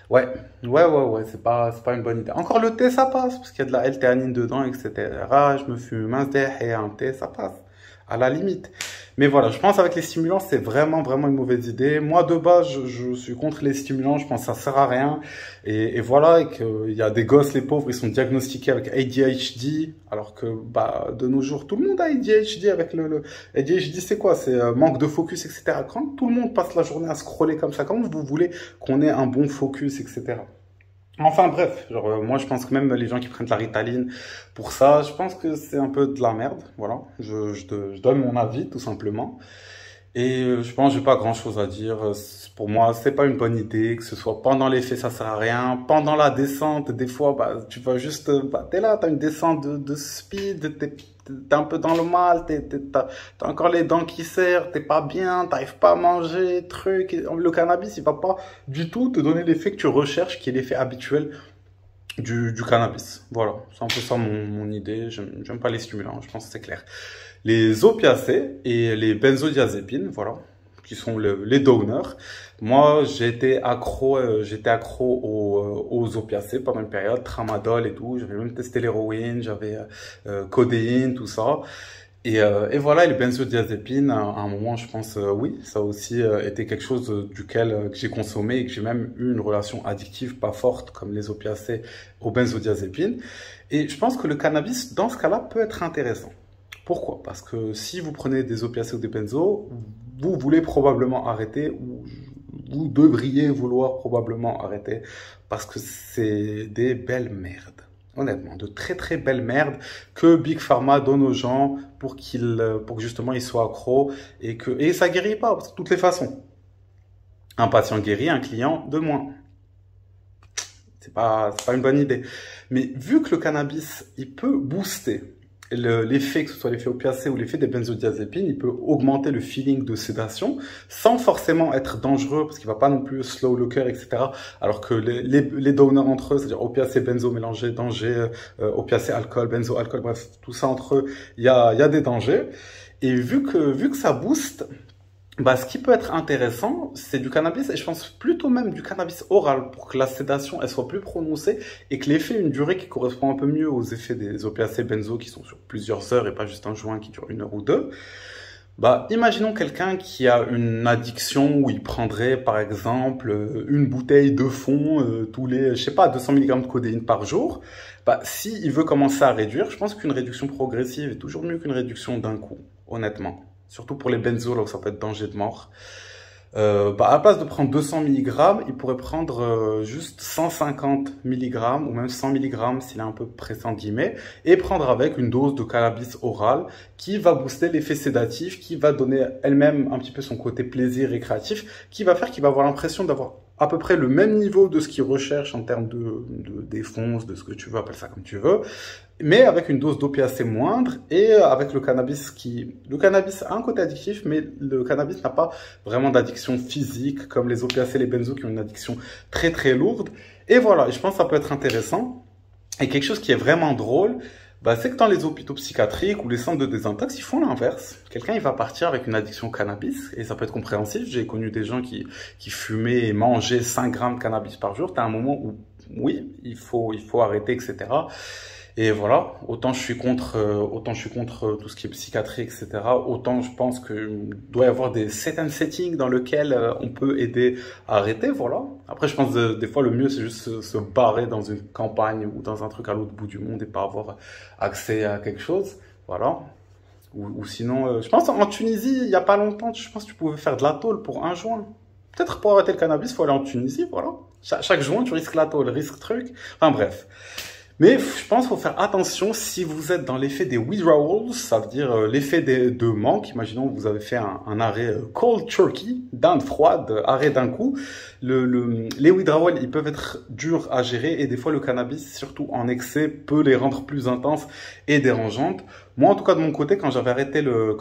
Ouais, c'est pas une bonne idée. Encore le thé, ça passe, parce qu'il y a de la L-théanine dedans, etc. Je me fume un thé et un thé, ça passe, à la limite. Mais voilà, je pense avec les stimulants, c'est vraiment, vraiment une mauvaise idée. Moi, de base, je suis contre les stimulants. Je pense que ça sert à rien. Et voilà, et qu'il y a des gosses, les pauvres, ils sont diagnostiqués avec ADHD, alors que bah, de nos jours, tout le monde a ADHD. Avec le ADHD, c'est quoi? C'est manque de focus, etc. Quand tout le monde passe la journée à scroller comme ça, comment vous voulez qu'on ait un bon focus, etc. Enfin bref, genre, moi je pense que même les gens qui prennent de la Ritaline pour ça, je pense que c'est un peu de la merde, voilà. Je donne mon avis tout simplement. Et je pense que j'ai pas grand-chose à dire. Pour moi, c'est pas une bonne idée, que ce soit pendant l'effet, ça sert à rien. Pendant la descente, des fois, bah, tu vas juste, bah, t'es là, t'as une descente de speed, t'es un peu dans le mal, t'as encore les dents qui serrent, t'es pas bien, t'arrives pas à manger, truc. Le cannabis, il va pas du tout te donner l'effet que tu recherches, qui est l'effet habituel du cannabis. Voilà, c'est un peu ça mon idée. J'aime pas les stimulants, je pense que c'est clair. Les opiacés et les benzodiazépines, voilà, qui sont les donneurs. Moi, j'étais accro aux opiacés pendant une période, tramadol et tout. J'avais même testé l'héroïne, j'avais codéine, tout ça. Et voilà, et les benzodiazépines, à un moment, je pense, oui, ça a aussi été quelque chose duquel que j'ai consommé et que j'ai même eu une relation addictive pas forte, comme les opiacés aux benzodiazépines. Et je pense que le cannabis, dans ce cas-là, peut être intéressant. Pourquoi? Parce que si vous prenez des opiacés ou des benzos, vous voulez probablement arrêter ou vous devriez vouloir probablement arrêter parce que c'est des belles merdes. Honnêtement, de très très belles merdes que Big Pharma donne aux gens pour que justement ils soient accros et ça guérit pas parce que de toutes les façons. Un patient guéri, un client de moins. C'est pas une bonne idée. Mais vu que le cannabis, il peut booster l'effet, que ce soit l'effet opiacé ou l'effet des benzodiazépines, il peut augmenter le feeling de sédation sans forcément être dangereux parce qu'il va pas non plus slow le cœur, etc. Alors que les donneurs entre eux, c'est-à-dire opiacé, benzo mélangé, danger, opiacé, alcool, benzo, alcool, bref, tout ça entre eux, il y a des dangers. Et vu que ça booste, bah, ce qui peut être intéressant, c'est du cannabis, et je pense plutôt même du cannabis oral pour que la sédation elle soit plus prononcée et que l'effet ait une durée qui correspond un peu mieux aux effets des opiacés benzo qui sont sur plusieurs heures et pas juste un joint qui dure 1 heure ou 2. Bah, imaginons quelqu'un qui a une addiction où il prendrait par exemple une bouteille de fond tous les, je sais pas, 200 mg de codéine par jour. Bah, si il veut commencer à réduire, je pense qu'une réduction progressive est toujours mieux qu'une réduction d'un coup, honnêtement. Surtout pour les benzos, là où ça peut être danger de mort. Bah, à la place de prendre 200 mg, il pourrait prendre juste 150 mg ou même 100 mg s'il est un peu pressé en guillemets, et prendre avec une dose de cannabis oral qui va booster l'effet sédatif, qui va donner elle-même un petit peu son côté plaisir récréatif, qui va faire qu'il va avoir l'impression d'avoir à peu près le même niveau de ce qu'il recherche en termes de défonce, de ce que tu veux, appelle ça comme tu veux, mais avec une dose d'opiacé moindre et avec le cannabis Le cannabis a un côté addictif, mais le cannabis n'a pas vraiment d'addiction physique comme les opiacés, les benzos qui ont une addiction très très lourde. Et voilà, et je pense que ça peut être intéressant. Et quelque chose qui est vraiment drôle, bah, c'est que dans les hôpitaux psychiatriques ou les centres de désintox, ils font l'inverse. Quelqu'un, il va partir avec une addiction au cannabis, et ça peut être compréhensif. J'ai connu des gens qui fumaient et mangeaient 5 grammes de cannabis par jour. T'as un moment où, oui, il faut arrêter, etc. Et voilà, autant je suis contre tout ce qui est psychiatrie, etc. Autant je pense que doit y avoir des certain settings dans lesquels on peut aider à arrêter, voilà. Après, je pense des fois le mieux c'est juste se barrer dans une campagne ou dans un truc à l'autre bout du monde et pas avoir accès à quelque chose, voilà. Ou sinon, je pense en Tunisie, il y a pas longtemps, je pense que tu pouvais faire de la tôle pour un joint. Peut-être pour arrêter le cannabis, faut aller en Tunisie, voilà. Chaque joint, tu risques la tôle, risque truc. Enfin bref. Mais je pense qu'il faut faire attention si vous êtes dans l'effet des withdrawals, ça veut dire l'effet de manque. Imaginons que vous avez fait un arrêt cold turkey, d'Inde froide, arrêt d'un coup. Les withdrawals, ils peuvent être durs à gérer et des fois le cannabis, surtout en excès, peut les rendre plus intenses et dérangeantes. Moi, en tout cas, de mon côté, quand j'avais arrêté le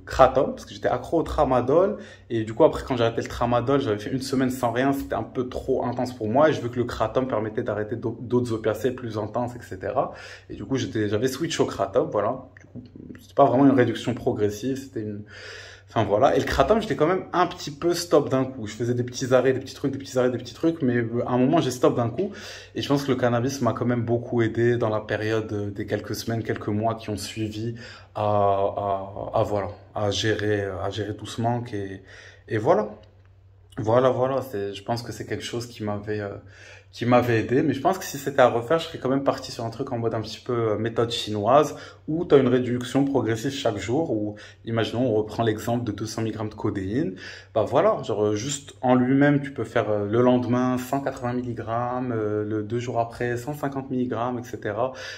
kratom, parce que j'étais accro au tramadol, et du coup, après, quand j'ai arrêté le tramadol, j'avais fait 1 semaine sans rien, c'était un peu trop intense pour moi, et je veux que le kratom permettait d'arrêter d'autres opiacés plus intenses, etc. Et du coup, j'avais switch au kratom, voilà. Du c'était pas vraiment une réduction progressive, c'était une... Enfin voilà, et le kratom, j'étais quand même un petit peu stop d'un coup. Je faisais des petits arrêts, des petits trucs, des petits arrêts, des petits trucs, mais à un moment, j'ai stop d'un coup. Et je pense que le cannabis m'a quand même beaucoup aidé dans la période des quelques semaines, quelques mois qui ont suivi voilà, à gérer tout ce manque. Et voilà. Voilà, je pense que c'est quelque chose qui m'avait aidé, mais je pense que si c'était à refaire, je serais quand même parti sur un truc en mode un petit peu méthode chinoise, où tu as une réduction progressive chaque jour, où, imaginons, on reprend l'exemple de 200 mg de codéine, bah voilà, genre juste en lui-même, tu peux faire le lendemain 180 mg, le 2 jours après 150 mg, etc.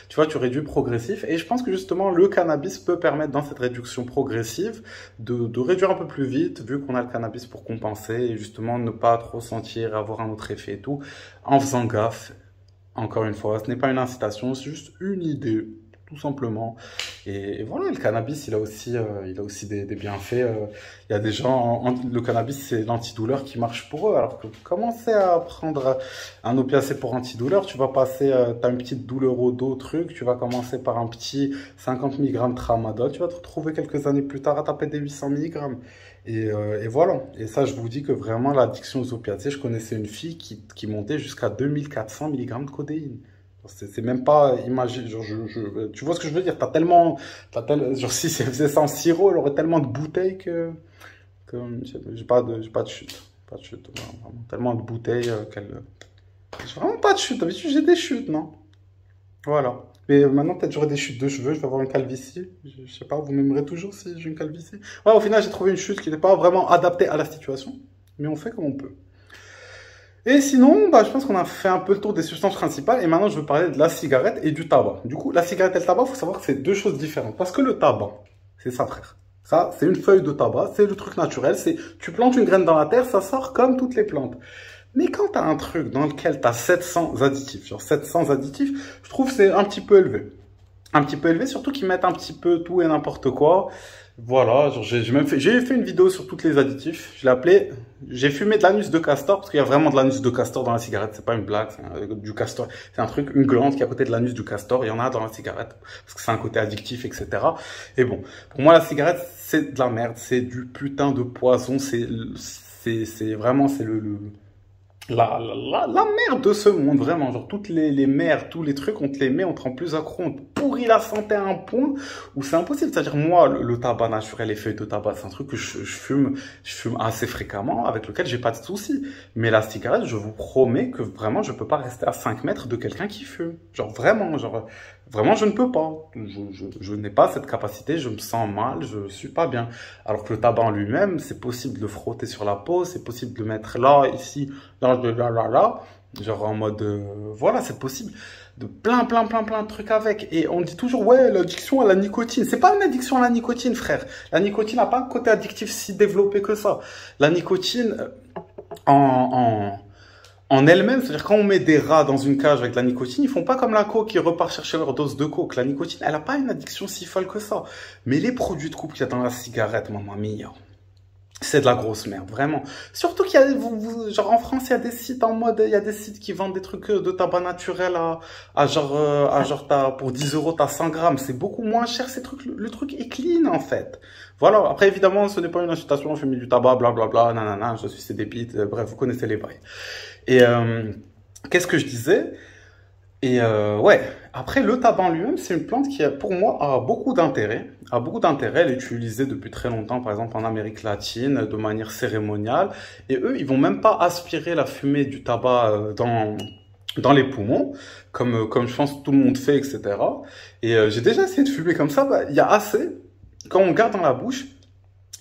Tu vois, tu réduis progressif, et je pense que justement, le cannabis peut permettre dans cette réduction progressive de réduire un peu plus vite, vu qu'on a le cannabis pour compenser, et justement ne pas trop sentir, avoir un autre effet et tout, en faisant gaffe. Encore une fois, ce n'est pas une incitation, c'est juste une idée, tout simplement. Et voilà, le cannabis, il a aussi des bienfaits. Il y a des gens, le cannabis, c'est l'antidouleur qui marche pour eux. Alors que commencer à prendre un opiacé pour antidouleur, tu vas passer, tu as une petite douleur au dos, truc, tu vas commencer par un petit 50 mg de tramadol, tu vas te retrouver quelques années plus tard à taper des 800 mg. Et voilà. Et ça, je vous dis que vraiment, l'addiction aux opiacés, je connaissais une fille qui montait jusqu'à 2400 mg de codéine. C'est même pas, imagine, genre, tu vois ce que je veux dire, genre, si elle faisait ça en sirop, elle aurait tellement de bouteilles que j'ai pas de chute. Pas de chute, vraiment, tellement de bouteilles j'ai vraiment pas de chute. D'habitude, j'ai des chutes, non? Voilà. Mais maintenant, peut-être j'aurai des chutes de cheveux, je vais avoir une calvitie. Je sais pas, vous m'aimerez toujours si j'ai une calvitie? Ouais, au final, j'ai trouvé une chute qui n'est pas vraiment adaptée à la situation. Mais on fait comme on peut. Et sinon, bah, je pense qu'on a fait un peu le tour des substances principales. Et maintenant, je veux parler de la cigarette et du tabac. Du coup, la cigarette et le tabac, il faut savoir que c'est deux choses différentes. Parce que le tabac, c'est ça, frère. Ça, c'est une feuille de tabac, c'est le truc naturel. C'est, tu plantes une graine dans la terre, ça sort comme toutes les plantes. Mais quand tu as un truc dans lequel tu as 700 additifs, genre 700 additifs, je trouve que c'est un petit peu élevé. Un petit peu élevé, surtout qu'ils mettent un petit peu tout et n'importe quoi. Voilà, genre j'ai fait une vidéo sur tous les additifs. Je l'ai appelé, j'ai fumé de l'anus de castor, parce qu'il y a vraiment de l'anus de castor dans la cigarette, c'est pas une blague, du castor. C'est un truc, une glande qui est à côté de l'anus du castor, il y en a dans la cigarette, parce que c'est un côté addictif, etc. Et bon, pour moi la cigarette, c'est de la merde, c'est du putain de poison, c'est vraiment, c'est la merde de ce monde, vraiment. Genre, toutes les merdes, tous les trucs, on te les met, on te rend plus accro, on te pourrit la santé à un point où c'est impossible. C'est-à-dire, moi, le tabac naturel, les feuilles de tabac, c'est un truc que je fume assez fréquemment, avec lequel j'ai pas de soucis. Mais la cigarette, je vous promets que vraiment, je peux pas rester à 5 mètres de quelqu'un qui fume. Genre, vraiment, je ne peux pas. Je n'ai pas cette capacité, je me sens mal, je suis pas bien. Alors que le tabac en lui-même, c'est possible de le frotter sur la peau, c'est possible de le mettre là, ici, là, genre en mode, voilà, c'est possible de plein de trucs avec. Et on dit toujours, ouais, l'addiction à la nicotine. C'est pas une addiction à la nicotine, frère. La nicotine n'a pas un côté addictif si développé que ça. La nicotine, en elle-même, c'est-à-dire quand on met des rats dans une cage avec de la nicotine, ils font pas comme la coke qui repart chercher leur dose de coke. La nicotine, elle a pas une addiction si folle que ça. Mais les produits de coupe qu'il y a dans la cigarette, mamma mia, c'est de la grosse merde, vraiment. Surtout qu'il y a, genre en France, il y a des sites en mode, il y a des sites qui vendent des trucs de tabac naturel pour 10 euros, t'as 100 grammes. C'est beaucoup moins cher, ces trucs. Le truc est clean, en fait. Voilà. Après, évidemment, ce n'est pas une incitation à fumer du tabac, blablabla, nanana, je suis des bites, bref, vous connaissez les bails. Et, qu'est-ce que je disais? Et ouais, après le tabac en lui-même, c'est une plante qui, pour moi, a beaucoup d'intérêt. A beaucoup d'intérêt, elle est utilisée depuis très longtemps, par exemple en Amérique latine, de manière cérémoniale. Et eux, ils vont même pas aspirer la fumée du tabac dans les poumons, comme je pense que tout le monde fait, etc. Et j'ai déjà essayé de fumer comme ça, bah, il y a assez, quand on garde dans la bouche,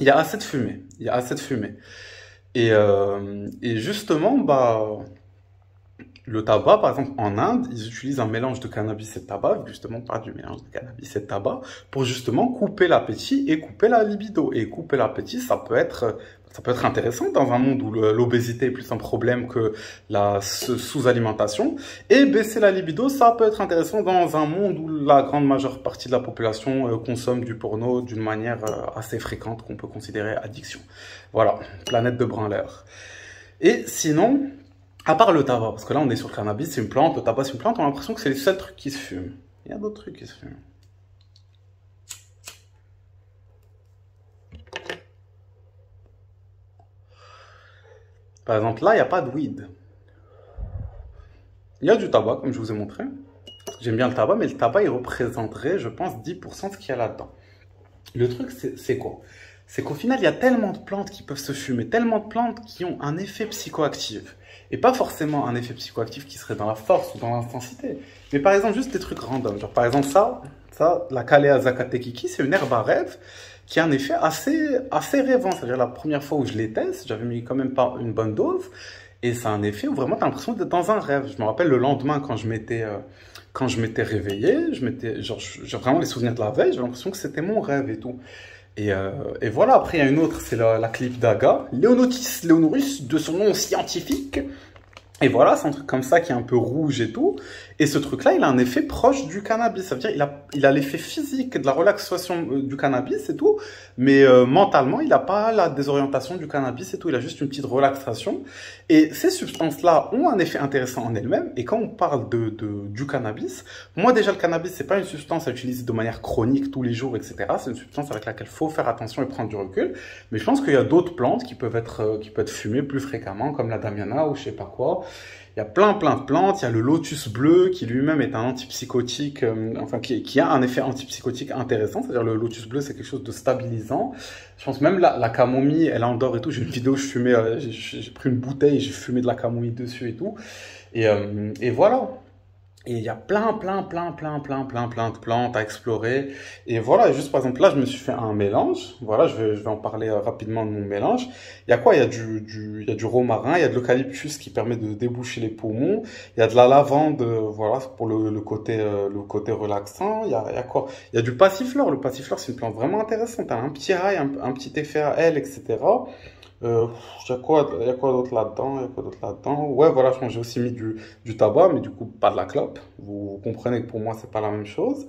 il y a assez de fumée. Il y a assez de fumée. Et justement, bah... Le tabac, par exemple, en Inde, ils utilisent un mélange de cannabis et de tabac, justement pas du mélange de cannabis et de tabac, pour justement couper l'appétit et couper la libido. Et couper l'appétit, ça peut être intéressant dans un monde où l'obésité est plus un problème que la sous-alimentation. Et baisser la libido, ça peut être intéressant dans un monde où la grande majeure partie de la population consomme du porno d'une manière assez fréquente qu'on peut considérer addiction. Voilà, planète de branleurs. Et sinon... À part le tabac, parce que là on est sur le cannabis, c'est une plante, le tabac c'est une plante, on a l'impression que c'est les seuls trucs qui se fument. Il y a d'autres trucs qui se fument. Par exemple, là, il n'y a pas de weed. Il y a du tabac, comme je vous ai montré. J'aime bien le tabac, mais le tabac, il représenterait, je pense, 10% de ce qu'il y a là-dedans. Le truc, c'est quoi? C'est qu'au final, il y a tellement de plantes qui peuvent se fumer, tellement de plantes qui ont un effet psychoactif. Et pas forcément un effet psychoactif qui serait dans la force ou dans l'intensité. Mais par exemple, juste des trucs random. Genre, par exemple, la Calea zacatequiqui, c'est une herbe à rêve qui a un effet assez rêvant. C'est-à-dire, la première fois où je les teste, j'avais mis quand même pas une bonne dose. Et c'est un effet où vraiment, tu as l'impression d'être dans un rêve. Je me rappelle le lendemain, quand je m'étais réveillé, j'ai vraiment les souvenirs de la veille, j'ai l'impression que c'était mon rêve et tout. Et voilà, après il y a une autre, c'est la clip d'Aga, Leonotis leonorus, de son nom scientifique. Et voilà, c'est un truc comme ça qui est un peu rouge et tout. Et ce truc-là, il a un effet proche du cannabis. Ça veut dire il a l'effet physique de la relaxation du cannabis et tout. Mais mentalement, il n'a pas la désorientation du cannabis et tout. Il a juste une petite relaxation. Et ces substances-là ont un effet intéressant en elles-mêmes. Et quand on parle du cannabis, moi déjà, le cannabis, c'est pas une substance à utiliser de manière chronique tous les jours, etc. C'est une substance avec laquelle il faut faire attention et prendre du recul. Mais je pense qu'il y a d'autres plantes qui peuvent être fumées plus fréquemment, comme la damiana ou je sais pas quoi. Il y a plein de plantes. Il y a le lotus bleu qui lui-même est un antipsychotique, qui a un effet antipsychotique intéressant. C'est-à-dire le lotus bleu, c'est quelque chose de stabilisant. Je pense même la camomille, elle endort et tout. J'ai une vidéo où je fumais, j'ai pris une bouteille, j'ai fumé de la camomille dessus et tout. Et voilà. Et il y a plein de plantes à explorer. Et voilà, juste par exemple, là, je me suis fait un mélange. Voilà, je vais en parler rapidement de mon mélange. Il y a quoi? Il y a il y a du romarin, il y a de l'eucalyptus qui permet de déboucher les poumons. Il y a de la lavande, voilà, pour le côté relaxant. Il y a quoi? Il y a du passiflore. Le passiflore, c'est une plante vraiment intéressante. Elle a un petit rail, un petit effet à elle, etc. Il y a quoi d'autre là-dedans? Ouais, voilà, je pense que j'ai aussi mis du tabac, mais du coup, pas de la clope. Vous comprenez que pour moi, c'est pas la même chose.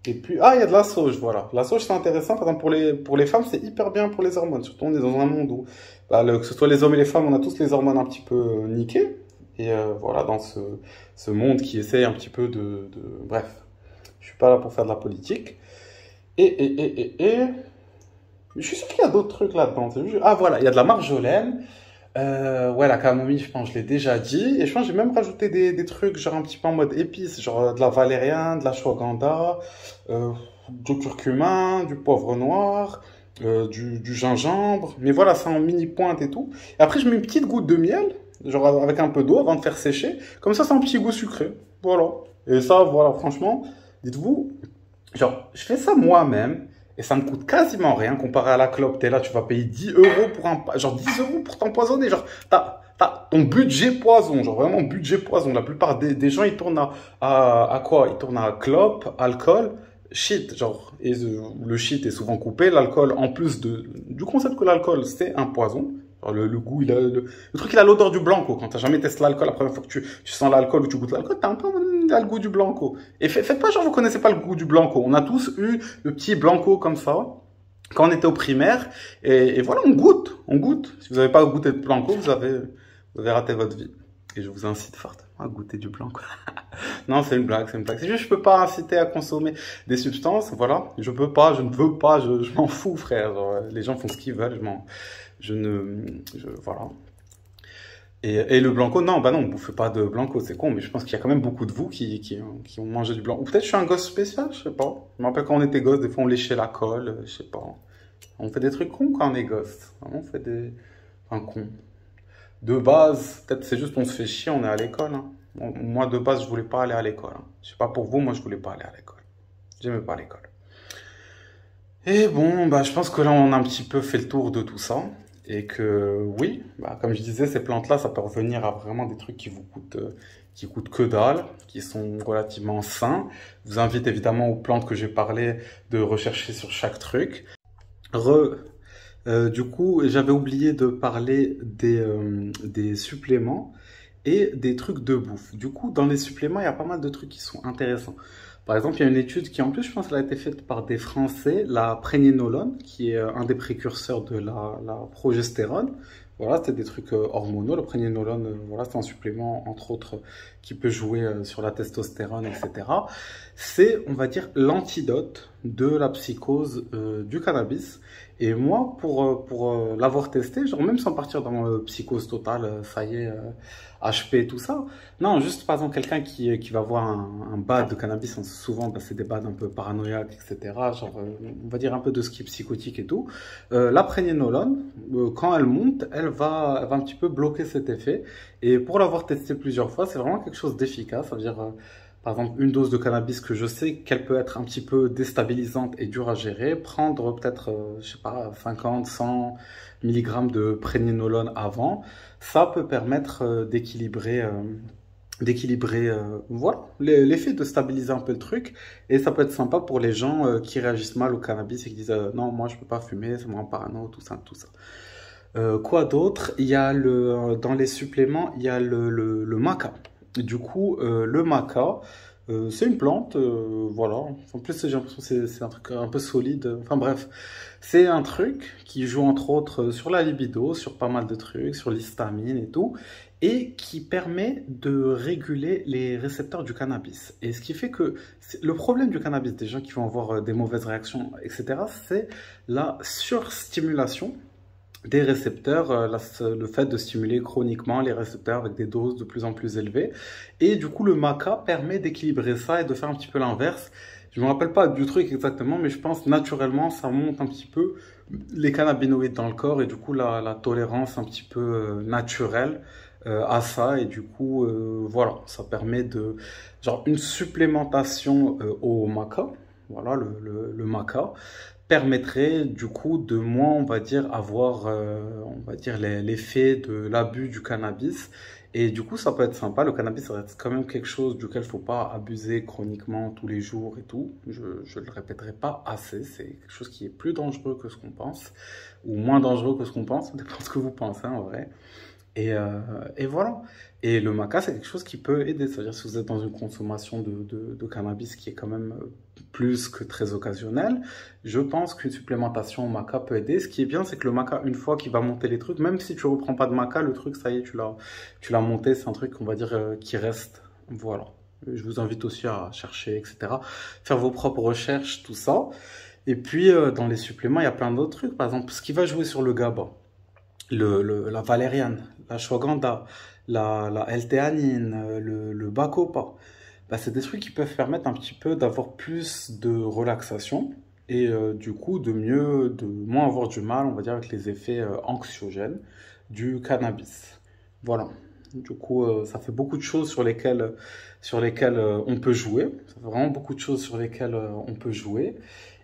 Et puis, il y a de la sauge, voilà. La sauge, c'est intéressant. Par exemple, pour les femmes, c'est hyper bien pour les hormones. Surtout, on est dans un monde où, que ce soit les hommes et les femmes, on a tous les hormones un petit peu niquées. Et voilà, dans ce monde qui essaie un petit peu Bref, je suis pas là pour faire de la politique. Je suis sûr qu'il y a d'autres trucs là-dedans. Ah voilà, il y a de la marjolaine. Ouais, la camomille, je pense, je l'ai déjà dit. Et je pense que j'ai même rajouté des trucs, genre un petit peu en mode épice, genre de la valériane, de la ashwagandha, du curcuma, du poivre noir, du gingembre. Mais voilà, c'est en mini pointe et tout. Et après, je mets une petite goutte de miel, genre avec un peu d'eau avant de faire sécher. Comme ça, c'est un petit goût sucré. Voilà. Et ça, voilà, franchement, dites-vous, genre, je fais ça moi-même. Et ça me coûte quasiment rien comparé à la clope. T'es là, tu vas payer 10 euros genre 10 euros pour t'empoisonner. Genre, t'as ton budget poison. Genre vraiment budget poison. La plupart des gens, ils tournent à quoi? Ils tournent à clope, alcool, shit. Genre, et le shit est souvent coupé. L'alcool, en plus du concept que l'alcool, c'est un poison. Genre le goût, le truc, il a l'odeur du blanco. Quand t'as jamais testé l'alcool, la première fois que tu sens l'alcool ou tu goûtes l'alcool, t'as un peu le goût du blanco. Et faites pas genre vous connaissez pas le goût du blanco. On a tous eu le petit blanco comme ça quand on était au primaire. Et voilà, on goûte. Si vous n'avez pas goûté de blanco, vous avez raté votre vie. Et je vous incite fortement à goûter du blanco. Non, c'est une blague. C'est juste, je peux pas inciter à consommer des substances. Voilà, je ne veux pas, je m'en fous, frère. Genre, les gens font ce qu'ils veulent, voilà. Et le blanco, non, bah non, on ne bouffez pas de blanco, c'est con, mais je pense qu'il y a quand même beaucoup de vous qui ont mangé du blanco. Ou peut-être je suis un gosse spécial, je sais pas. Je me rappelle quand on était gosse, des fois on léchait la colle, je sais pas. On fait des trucs cons quand on est gosse. On fait des... Enfin, cons. De base, peut-être c'est juste on se fait chier, on est à l'école. Hein. Moi, de base, je voulais pas aller à l'école. Hein. Je sais pas pour vous, moi, je voulais pas aller à l'école. J'aimais pas l'école. Et bon, bah, je pense que là, on a un petit peu fait le tour de tout ça. Et que oui, bah, comme je disais, ces plantes-là, ça peut revenir à vraiment des trucs qui coûtent que dalle, qui sont relativement sains. Je vous invite évidemment aux plantes que j'ai parlé de rechercher sur chaque truc. Du coup, j'avais oublié de parler des suppléments et des trucs de bouffe. Du coup, dans les suppléments, il y a pas mal de trucs qui sont intéressants. Par exemple, il y a une étude qui, en plus, je pense, elle a été faite par des Français, la prégnénolone, qui est un des précurseurs de la progestérone. Voilà, c'était des trucs hormonaux. Le prégnénolone, voilà, c'est un supplément, entre autres, qui peut jouer sur la testostérone, etc. C'est, on va dire, l'antidote de la psychose du cannabis. Et moi, pour l'avoir testé, genre même sans partir dans psychose totale, ça y est, HP et tout ça. Non, juste par exemple quelqu'un qui va voir un bad de cannabis, hein, souvent bah, c'est des bads un peu paranoïaques, etc. Genre, on va dire un peu de ce qui est psychotique et tout. La prénénolone, quand elle monte, elle va un petit peu bloquer cet effet. Et pour l'avoir testé plusieurs fois, c'est vraiment quelque chose d'efficace. Ça veut dire, par exemple, une dose de cannabis que je sais qu'elle peut être un petit peu déstabilisante et dure à gérer, prendre peut-être, je sais pas, 50, 100 mg de prénénolone avant, ça peut permettre d'équilibrer voilà, l'effet de stabiliser un peu le truc. Et ça peut être sympa pour les gens qui réagissent mal au cannabis et qui disent non, moi je peux pas fumer, ça me rend parano, tout ça, tout ça. Quoi d'autre? Il y a dans les suppléments, il y a le maca. Du coup, le maca, c'est une plante, voilà. En plus, j'ai l'impression que c'est un truc un peu solide. Enfin bref, c'est un truc qui joue entre autres sur la libido, sur pas mal de trucs, sur l'histamine et tout, et qui permet de réguler les récepteurs du cannabis. Et ce qui fait que le problème du cannabis, des gens qui vont avoir des mauvaises réactions, etc., c'est la surstimulation des récepteurs, le fait de stimuler chroniquement les récepteurs avec des doses de plus en plus élevées. Et du coup, le maca permet d'équilibrer ça et de faire un petit peu l'inverse. Je ne me rappelle pas du truc exactement, mais je pense naturellement, ça monte un petit peu les cannabinoïdes dans le corps et du coup, la tolérance un petit peu naturelle à ça. Et du coup, voilà, ça permet genre, une supplémentation au maca. Voilà, le maca permettrait du coup de moins, on va dire, avoir, on va dire, l'effet de l'abus du cannabis. Et du coup, ça peut être sympa. Le cannabis, ça reste quand même quelque chose duquel il ne faut pas abuser chroniquement tous les jours et tout. Je ne le répéterai pas assez. C'est quelque chose qui est plus dangereux que ce qu'on pense, ou moins dangereux que ce qu'on pense. Ça dépend de ce que vous pensez en vrai. Et voilà. Et le maca, c'est quelque chose qui peut aider. C'est-à-dire, si vous êtes dans une consommation de cannabis qui est quand même plus que très occasionnelle, je pense qu'une supplémentation au maca peut aider. Ce qui est bien, c'est que le maca, une fois qu'il va monter les trucs, même si tu reprends pas de maca, le truc, ça y est, tu l'as monté. C'est un truc, on va dire, qui reste. Voilà. Je vous invite aussi à chercher, etc. Faire vos propres recherches, tout ça. Et puis, dans les suppléments, il y a plein d'autres trucs. Par exemple, ce qui va jouer sur le GABA, la valériane, la ashwagandha, la L-théanine, le bacopa, bah, c'est des trucs qui peuvent permettre un petit peu d'avoir plus de relaxation et du coup de moins avoir du mal, on va dire, avec les effets anxiogènes du cannabis. Voilà. Du coup, ça fait beaucoup de choses sur lesquelles on peut jouer. Ça fait vraiment beaucoup de choses sur lesquelles on peut jouer.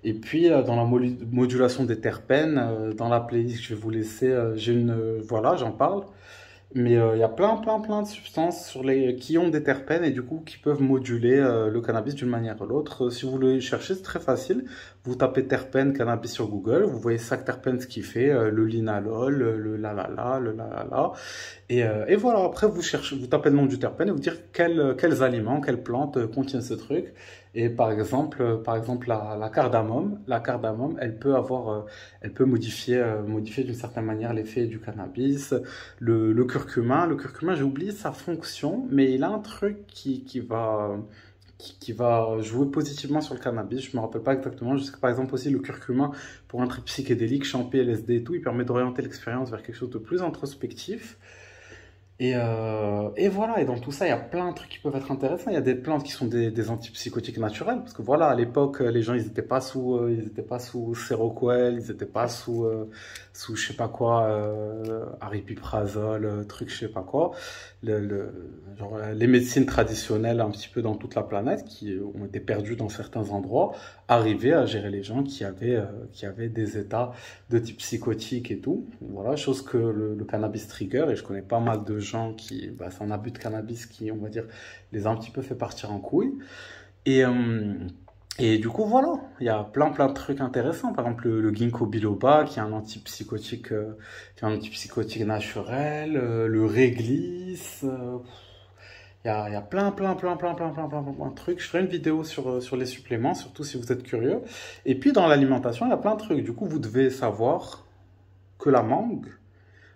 Et puis, dans la modulation des terpènes, dans la playlist que je vais vous laisser, voilà, j'en parle. Mais il y a plein de substances qui ont des terpènes et du coup qui peuvent moduler le cannabis d'une manière ou l'autre. Si vous voulez chercher, c'est très facile. Vous tapez terpène cannabis sur Google, vous voyez chaque terpène ce qu'il fait, le linalol, le lalala, le lalala. Et voilà, après vous cherchez, vous tapez le nom du terpène et vous dire quels aliments, quelles plantes contiennent ce truc. Et par exemple la cardamome, elle peut modifier d'une certaine manière l'effet du cannabis. Le curcuma, j'ai oublié sa fonction, mais il a un truc qui va jouer positivement sur le cannabis. Je ne me rappelle pas exactement. Je sais que par exemple aussi le curcuma, pour un trip psychédélique, champé, LSD et tout, il permet d'orienter l'expérience vers quelque chose de plus introspectif. Et voilà, et dans tout ça, il y a plein de trucs qui peuvent être intéressants. Il y a des plantes qui sont des antipsychotiques naturels, parce que voilà, à l'époque, les gens, ils étaient pas sous Seroquel, ils étaient pas sous je sais pas quoi, aripiprazole, truc je sais pas quoi. Genre, les médecines traditionnelles un petit peu dans toute la planète, qui ont été perdues dans certains endroits, arrivaient à gérer les gens qui avaient des états de type psychotique et tout. Voilà, chose que le cannabis trigger, et je connais pas mal de gens qui, bah, c'est un abus de cannabis qui, on va dire, les a un petit peu fait partir en couille. Et, et du coup, voilà, il y a plein de trucs intéressants. Par exemple, le ginkgo biloba, qui est un antipsychotique, naturel, le réglisse. Il y a plein de trucs. Je ferai une vidéo sur les suppléments, surtout si vous êtes curieux. Et puis dans l'alimentation, il y a plein de trucs. Du coup, vous devez savoir que la mangue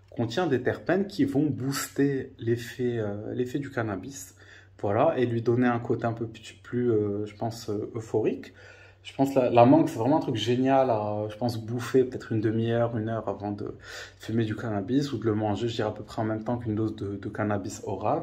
contient des terpènes qui vont booster l'effet du cannabis. Voilà, et lui donner un côté un peu plus, je pense, euphorique. Je pense que la mangue, c'est vraiment un truc génial à, je pense, bouffer peut-être une demi-heure, une heure avant de fumer du cannabis ou de le manger, je dirais à peu près en même temps qu'une dose de cannabis oral.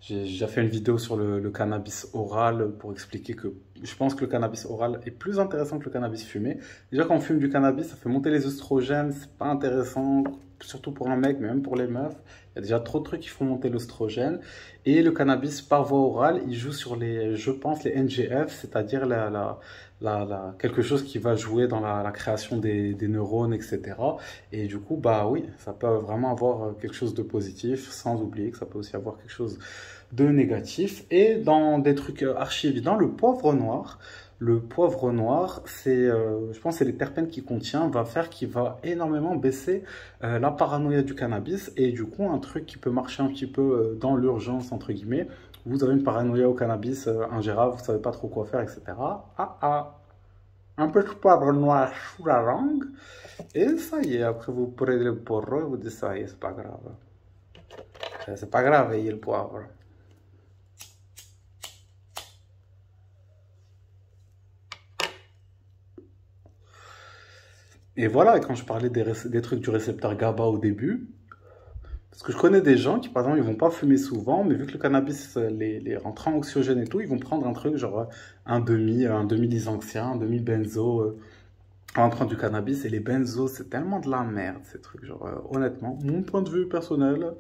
J'ai déjà fait une vidéo sur le cannabis oral pour expliquer que je pense que le cannabis oral est plus intéressant que le cannabis fumé. Déjà, quand on fume du cannabis, ça fait monter les œstrogènes, c'est pas intéressant, surtout pour un mec, mais même pour les meufs. Il y a déjà trop de trucs qui font monter l'œstrogène. Et le cannabis par voie orale, il joue sur les, je pense, les NGF, c'est-à-dire quelque chose qui va jouer dans la création des neurones, etc. Et du coup, bah oui, ça peut vraiment avoir quelque chose de positif, sans oublier que ça peut aussi avoir quelque chose de négatif. Et dans des trucs archi évidents, le poivre noir. Le poivre noir, c'est, je pense, c'est les terpènes qu'il contient, va faire qu'il va énormément baisser la paranoïa du cannabis. Et du coup, un truc qui peut marcher un petit peu dans l'urgence, entre guillemets, vous avez une paranoïa au cannabis ingérable, vous savez pas trop quoi faire, etc. Un peu de poivre noir sous la langue, et ça y est, après vous prenez le porro et vous dites ça y est, c'est pas grave. C'est pas grave, ayez le poivre. Et voilà, et quand je parlais des trucs du récepteur GABA au début, parce que je connais des gens qui, par exemple, ils vont pas fumer souvent, mais vu que le cannabis les rend très anxiogènes et tout, ils vont prendre un truc genre un demi-lysanxien, un demi-benzo, en train du cannabis. Et les benzos, c'est tellement de la merde, ces trucs. Genre, honnêtement, mon point de vue personnel,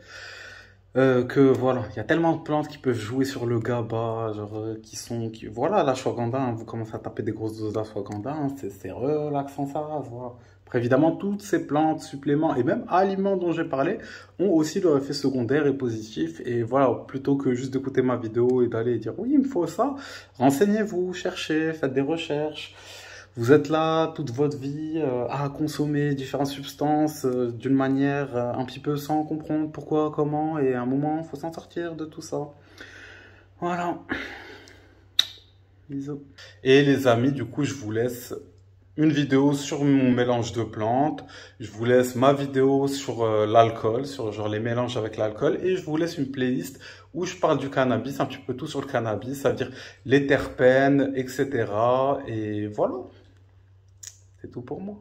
que voilà, il y a tellement de plantes qui peuvent jouer sur le GABA, genre, voilà, l'ashwagandha, hein, vous commencez à taper des grosses doses d'ashwagandha, hein, c'est relaxant ça, voilà. Après, évidemment, toutes ces plantes, suppléments et même aliments dont j'ai parlé ont aussi leur effet secondaire et positif. Et voilà, plutôt que juste d'écouter ma vidéo et d'aller dire oui, il me faut ça, renseignez-vous, cherchez, faites des recherches. Vous êtes là toute votre vie à consommer différentes substances d'une manière un petit peu sans comprendre pourquoi, comment, et à un moment, il faut s'en sortir de tout ça. Voilà. Bisous. Et les amis, du coup, je vous laisse une vidéo sur mon mélange de plantes. Je vous laisse ma vidéo sur l'alcool, sur genre les mélanges avec l'alcool. Et je vous laisse une playlist où je parle du cannabis, un petit peu tout sur le cannabis, ça veut dire les terpènes, etc. Et voilà. C'est tout pour moi.